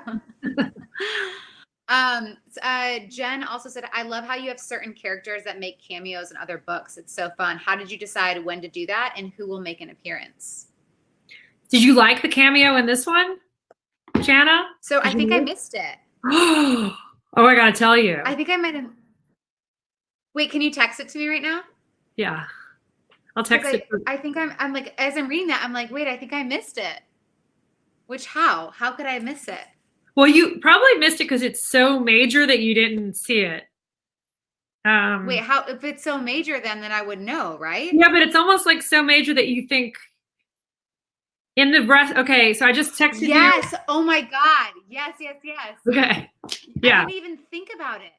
Jen also said, I love how you have certain characters that make cameos in other books. It's so fun. How did you decide when to do that, and who will make an appearance? Did you like the cameo in this one, Jana? So I think I missed it. Oh, I gotta tell you. I think I might have. Wait, can you text it to me right now? Yeah. I'll text it. I think I'm like, as I'm reading that, I'm like, wait, I think I missed it. How could I miss it? Well, you probably missed it because it's so major that you didn't see it. Wait, if it's so major, then I would know, right? Yeah, but it's almost like so major that you think in the rest. Okay, so I just texted you. Yes. Oh my God. Yes. Okay. Yeah. I didn't even think about it.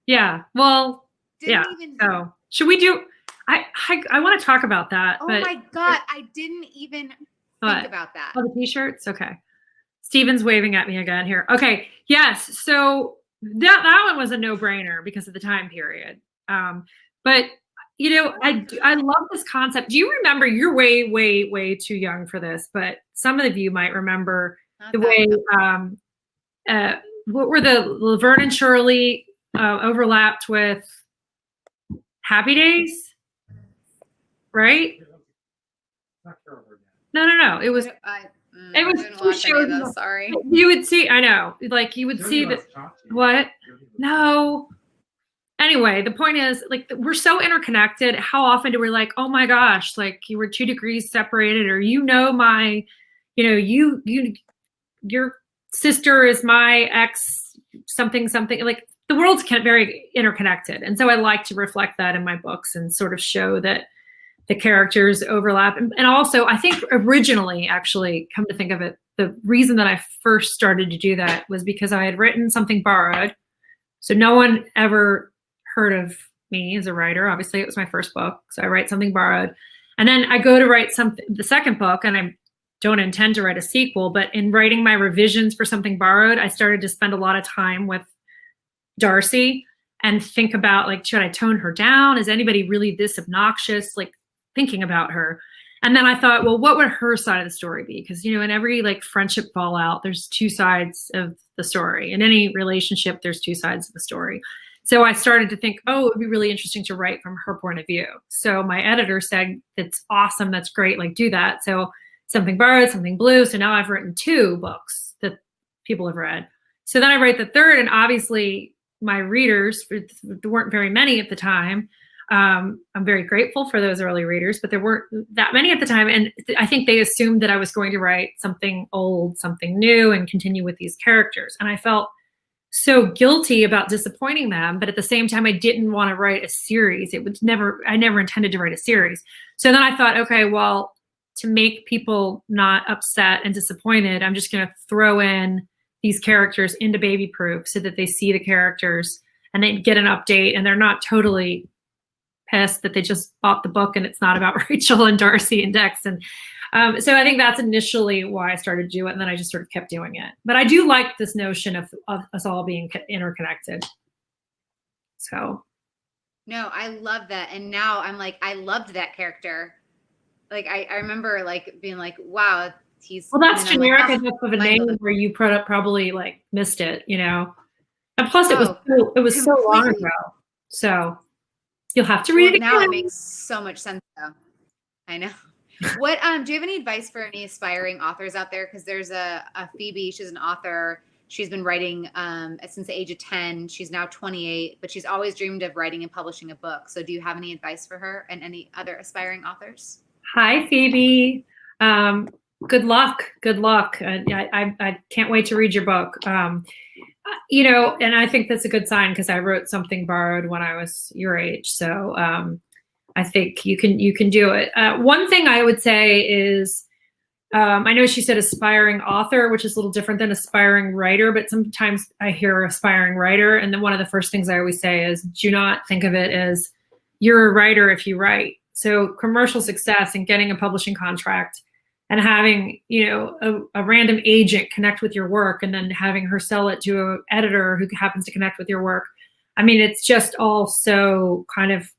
Yeah. Well. So should we do? I want to talk about that. Oh my God. I didn't even think about that. Oh, the t-shirts? Okay. Steven's waving at me again here. Okay. Yes. So that one was a no-brainer because of the time period. But I love this concept. Do you remember, you're way, way, way too young for this, but some of you might remember Not the that way couple. what were the Laverne and Shirley overlapped with Happy Days, right? Not sure over yet. No. It was I didn't two watch any shows. of those. Sorry. You would see. I know, like you would Jody see that. loves Chauncey. What? Jody loves No. Anyway, the point is, like, we're so interconnected. How often do we like, oh my gosh, like you were 2 degrees separated, or my, your sister is my ex, something. Like the world's very interconnected, and so I like to reflect that in my books and sort of show that the characters overlap. And also, I think originally, actually, come to think of it, the reason that I first started to do that was because I had written Something Borrowed. So no one ever heard of me as a writer. Obviously, it was my first book. So I write Something Borrowed. And then I go to write the second book, and I don't intend to write a sequel. But in writing my revisions for Something Borrowed, I started to spend a lot of time with Darcy and think about, like, should I tone her down? Is anybody really this obnoxious? Like, thinking about her. And then I thought, well, what would her side of the story be? Because, in every like friendship fallout, there's 2 sides of the story. In any relationship, there's 2 sides of the story. So I started to think, oh, it would be really interesting to write from her point of view. So my editor said, that's awesome. That's great. Like, do that. So Something Borrowed, Something Blue. So now I've written 2 books that people have read. So then I write the third, and obviously my readers, there weren't very many at the time. I'm very grateful for those early readers, but there weren't that many at the time. And I think they assumed that I was going to write something old, something new, and continue with these characters. And I felt so guilty about disappointing them. But at the same time, I didn't want to write a series. I never intended to write a series. So then I thought, okay, well, to make people not upset and disappointed, I'm just going to throw in these characters into Baby Proof so that they see the characters and they get an update, and they're not totally pissed that they just bought the book and it's not about Rachel and Darcy and Dex. And so I think that's initially why I started to do it, and then I just sort of kept doing it. But I do like this notion of us all being interconnected. So. No, I love that. And now I'm like, I loved that character. Like, I remember like being like, wow, he's. Well, that's generic like, enough of a name where you probably like missed it, And plus, it was so long ago. So. You'll have to read it now. It makes so much sense, though. I know. What do you have any advice for any aspiring authors out there? Because there's a Phoebe. She's an author. She's been writing since the age of 10. She's now 28, but she's always dreamed of writing and publishing a book. So do you have any advice for her and any other aspiring authors? Hi, Phoebe. Good luck. Good luck. I can't wait to read your book. And I think that's a good sign, because I wrote Something Borrowed when I was your age. So I think you can do it. One thing I would say is, I know she said aspiring author, which is a little different than aspiring writer, but sometimes I hear aspiring writer. And then one of the first things I always say is, do not think of it as you're a writer if you write. So commercial success and getting a publishing contract and having, a random agent connect with your work, and then having her sell it to an editor who happens to connect with your work. I mean, it's just all so kind of,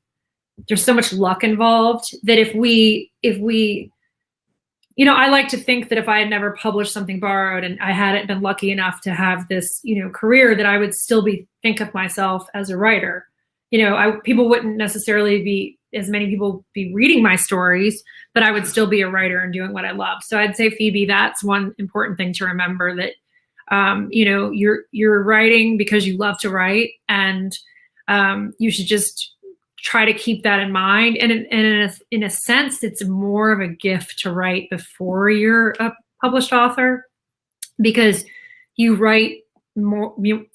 there's so much luck involved that if we, I like to think that if I had never published Something Borrowed and I hadn't been lucky enough to have this, career, that I would still think of myself as a writer. People wouldn't necessarily as many people be reading my stories, but I would still be a writer and doing what I love. So I'd say, Phoebe, that's one important thing to remember, that, you're writing because you love to write, and you should just try to keep that in mind. And in a sense, it's more of a gift to write before you're a published author, because you write more, when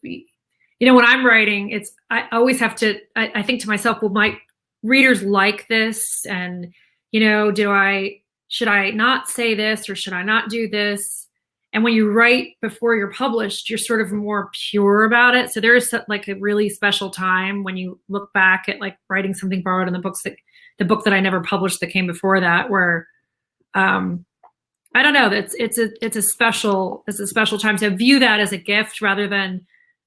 I'm writing, I always have to, I think to myself, well, my readers like this, and should I not say this, or should I not do this? And when you write before you're published, you're sort of more pure about it. So there is like a really special time when you look back at like writing Something Borrowed in the book that I never published that came before that, where I don't know, it's a special time. So view that as a gift rather than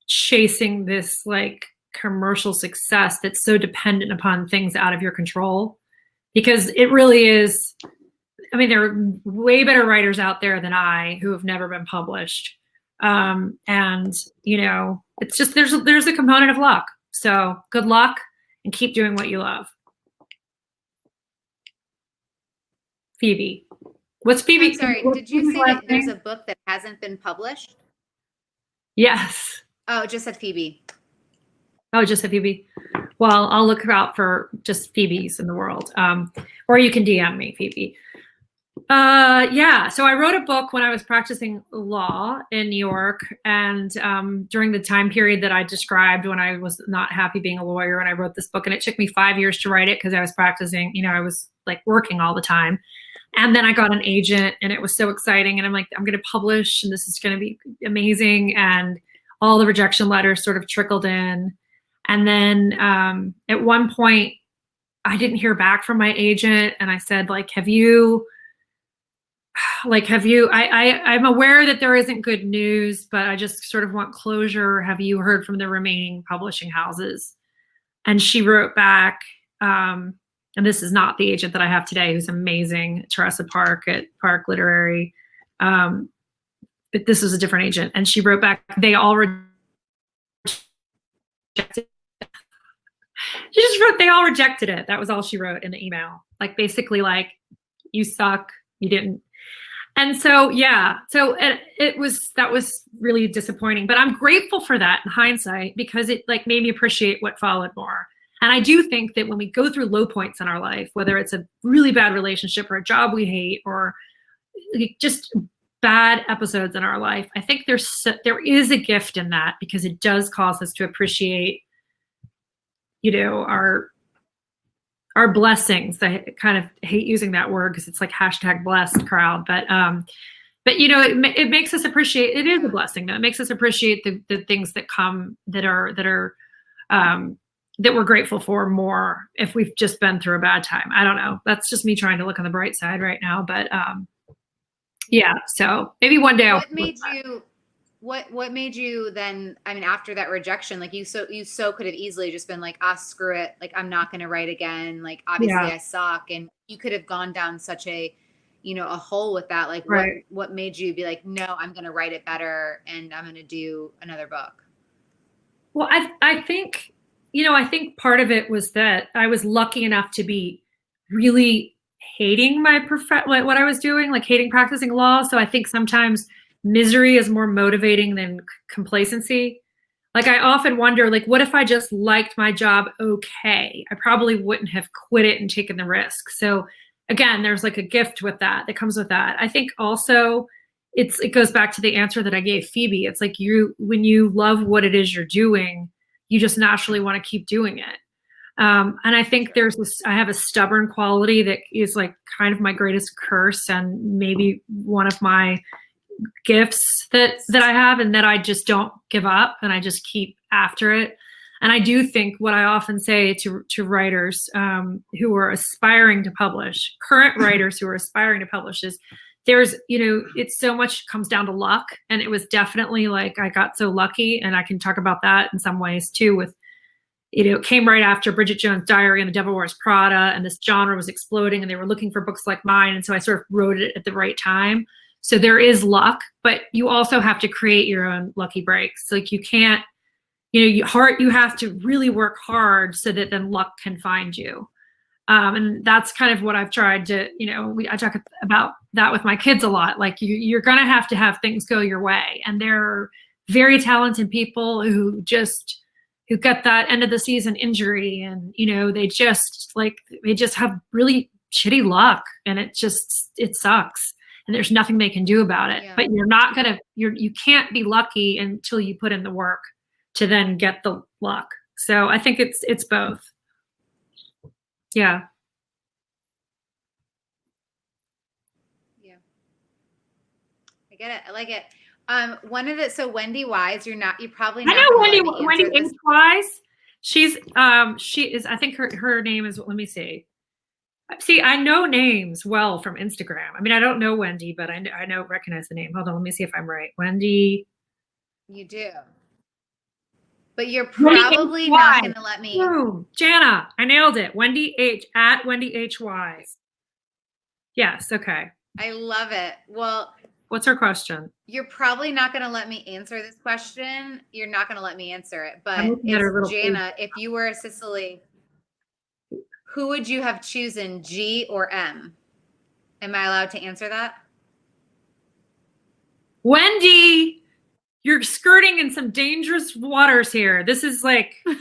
chasing this like commercial success that's so dependent upon things out of your control, because it really is. I mean, there are way better writers out there than I who have never been published. And it's just there's a component of luck. So good luck and keep doing what you love. Phoebe. What's Phoebe? I'm sorry, did you say that there's a book that hasn't been published? Yes. Oh, it just said Phoebe. Oh, just said Phoebe. Well, I'll look out for just Phoebes in the world. Or you can DM me, Phoebe. Yeah. So I wrote a book when I was practicing law in New York, and during the time period that I described when I was not happy being a lawyer, and I wrote this book, and it took me 5 years to write it because I was practicing, I was like working all the time. And then I got an agent, and it was so exciting. And I'm like, I'm going to publish, and this is going to be amazing. And all the rejection letters sort of trickled in. And then at one point, I didn't hear back from my agent. And I said, I'm aware that there isn't good news, but I just sort of want closure. Have you heard from the remaining publishing houses? And she wrote back, and this is not the agent that I have today, who's amazing, Teresa Park at Park Literary. But this was a different agent. And she wrote back, they all rejected. She just wrote, they all rejected it. That was all she wrote in the email. Like, basically, like, you suck, you didn't. And so, yeah, so that was really disappointing. But I'm grateful for that in hindsight, because it like made me appreciate what followed more. And I do think that when we go through low points in our life, whether it's a really bad relationship or a job we hate or just bad episodes in our life, I think there is a gift in that, because it does cause us to appreciate, our blessings. I kind of hate using that word because it's like #blessed crowd, but it makes us appreciate. It is a blessing, though. It makes us appreciate the things that come that we're grateful for more if we've just been through a bad time. I don't know. That's just me trying to look on the bright side right now, but yeah. So maybe one day. What made you then, I mean, after that rejection, like you so could have easily just been like, screw it. Like, I'm not going to write again. Like, obviously I suck. And you could have gone down such a hole with that. Like, right. What made you be like, no, I'm going to write it better and I'm going to do another book? Well, I think part of it was that I was lucky enough to be really hating my what I was doing, like hating practicing law. So I think sometimes misery is more motivating than complacency. Like, I often wonder, like, what if I just liked my job okay? I probably wouldn't have quit it and taken the risk. So again, there's like a gift with that comes with that. I think also it goes back to the answer that I gave Phoebe. It's like when you love what it is you're doing, you just naturally want to keep doing it. And I think I have a stubborn quality that is like kind of my greatest curse, and maybe one of my gifts that I have, and that I just don't give up and I just keep after it. And I do think what I often say to writers who are aspiring to publish, current writers who are aspiring to publish, is there's, it's so much comes down to luck. And it was definitely like, I got so lucky, and I can talk about that in some ways too, with, it came right after Bridget Jones' Diary and The Devil Wears Prada, and this genre was exploding and they were looking for books like mine. And so I sort of wrote it at the right time. So there is luck, but you also have to create your own lucky breaks. Like, you can't, you have to really work hard so that then luck can find you. And that's kind of what I've tried to, I talk about that with my kids a lot. Like, you're going to have things go your way. And there are very talented people who get that end of the season injury, and, they just have really shitty luck, and it sucks. And there's nothing they can do about it. Yeah. But you can't be lucky until you put in the work to then get the luck. So I think it's both. Yeah. Yeah. I get it. I like it. So Wendy Wise, you're probably not. I know Wendy H. Wise. She is, I think her name is, let me see. See, I know names well from Instagram. I mean, I don't know Wendy, but I recognize the name. Hold on, let me see if I'm right. Wendy. You do. But you're probably not going to let me. Boom. Jana, I nailed it. Wendy H. Wise. Yes. Okay. I love it. Well, what's our question? You're probably not going to let me answer this question. You're not going to let me answer it, but it's Jana, if you were a Sicily, who would you have chosen, G or M? Am I allowed to answer that? Wendy, you're skirting in some dangerous waters here. This is like terrible.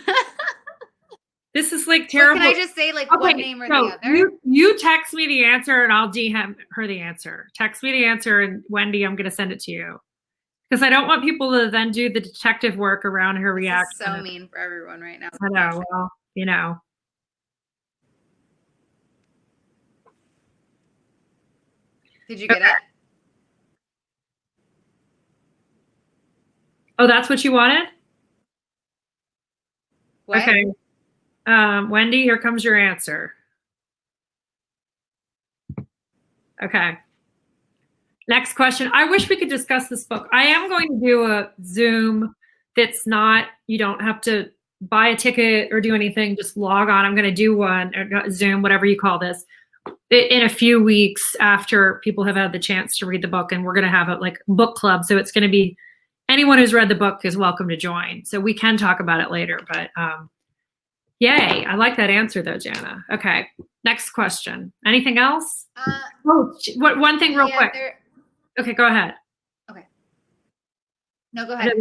But can I just say one name or the other? You text me the answer and I'll DM her the answer. Text me the answer and Wendy, I'm going to send it to you. Because I don't want people to then do the detective work around her reaction. This is so mean for everyone right now. I know. Well, you know. Did you get it? Oh, that's what you wanted? What? Okay. Wendy, here comes your answer. Okay. Next question. I wish we could discuss this book. I am going to do a Zoom that's not, you don't have to buy a ticket or do anything, just log on. I'm going to do one, or Zoom, whatever you call this, in a few weeks after people have had the chance to read the book. And we're going to have a book club. So it's going to be anyone who's read the book is welcome to join. So we can talk about it later, but yay. I like that answer though, Jana. Okay. Next question. Anything else? One thing real quick. Okay, go ahead. Okay. No, go ahead.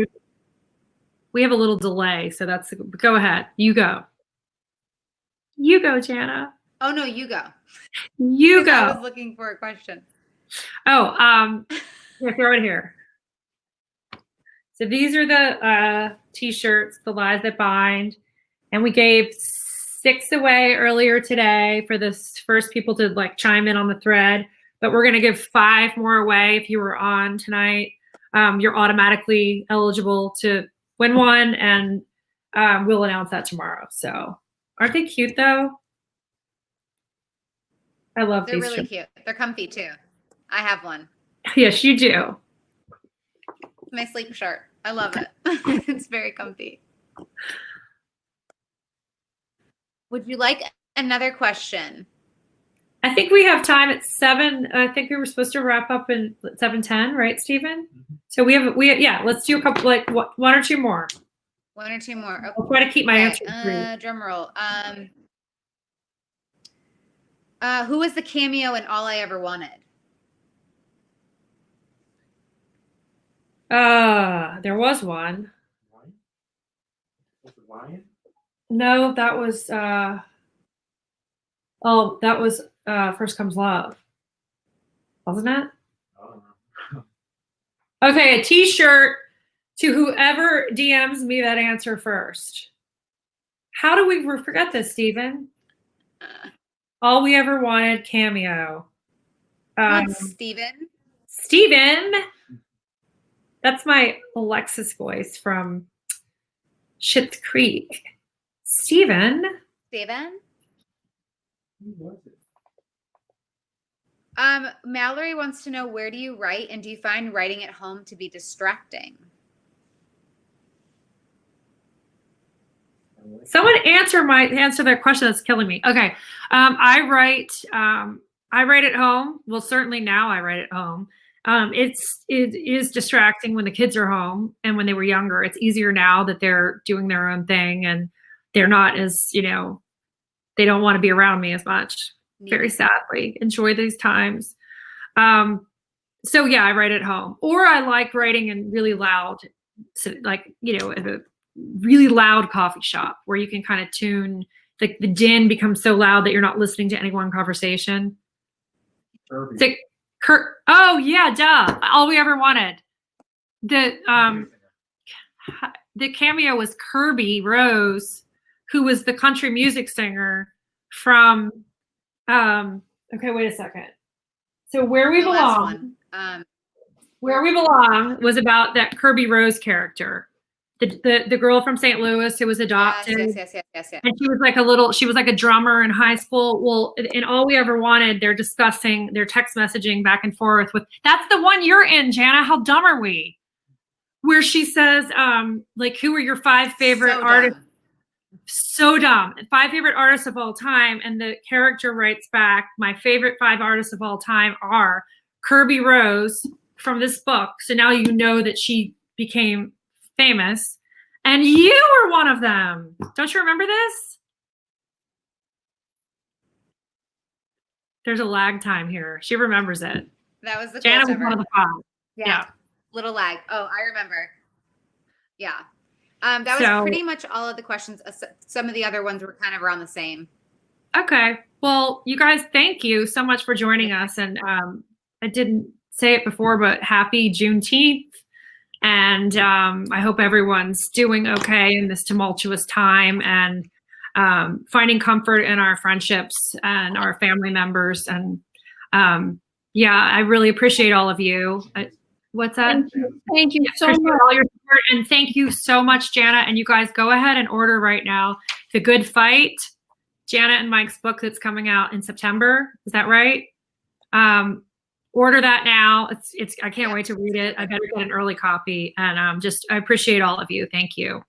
We have a little delay, so go ahead. You go. You go, Jana. Oh no, you go. You go. I was looking for a question. Oh, here, throw it here. So these are the t-shirts, The Lies That Bind, and we gave 6 away earlier today for the first people to chime in on the thread. But we're going to give 5 more away if you were on tonight. You're automatically eligible to win one, and we'll announce that tomorrow. So aren't they cute, though? I love these. They're really cute. They're comfy, too. I have one. Yes, you do. My sleep shirt. I love it. It's very comfy. Would you like another question? I think we have time at 7. I think we were supposed to wrap up in 7:10, right, Stephen? Mm-hmm. So we have yeah. Let's do a couple, 1 or 2 more. 1 or 2 more. Okay. I'll try to keep my answer brief. Drum roll. Who was the cameo in All I Ever Wanted? There was one. Was it Ryan? No, that was First Comes Love. Wasn't it? Okay, a t-shirt to whoever DMs me that answer first. How do we forget this, Stephen? All We Ever Wanted cameo. Stephen? Stephen? That's my Alexis voice from Schitt's Creek. Stephen? Stephen? Who was it? Mallory wants to know, where do you write, and do you find writing at home to be distracting? Someone answer that question. That's killing me. Okay. I write at home. Well, certainly now I write at home. It is distracting when the kids are home, and when they were younger. It's easier now that they're doing their own thing and they're not as, they don't want to be around me as much. Very sadly. Enjoy these times. So yeah, I write at home, or I like writing in really loud, at a really loud coffee shop where you can kind of tune, the din becomes so loud that you're not listening to any one conversation. Oh yeah, duh. All We Ever Wanted. The cameo was Kirby Rose, who was the country music singer from okay, wait a second. So Where We Belong. Where We Belong was about that Kirby Rose character. The girl from St. Louis who was adopted. Yes. And she was like a drummer in high school. Well, in All We Ever Wanted, they're discussing, they're text messaging back and forth with, that's the one you're in, Jana. How dumb are we? Where she says, who are your 5 favorite artists? So dumb. 5 favorite artists of all time. And the character writes back, my favorite 5 artists of all time are Kirby Rose from this book. So now you know that she became famous. And you were one of them. Don't you remember this? There's a lag time here. She remembers it. That was the Jana coolest was ever. one of the 5. Yeah. Little lag. Oh, I remember. Yeah. That was pretty much all of the questions. Some of the other ones were kind of around the same. Okay. Well, you guys, thank you so much for joining us. And I didn't say it before, but happy Juneteenth. And I hope everyone's doing okay in this tumultuous time and finding comfort in our friendships and our family members. And yeah, I really appreciate all of you. What's that? Thank you so much. All your support, and thank you so much, Jana. And you guys go ahead and order right now The Good Fight, Jana and Mike's book that's coming out in September. Is that right? Order that now. It's I can't wait to read it. I better get an early copy. And I appreciate all of you. Thank you.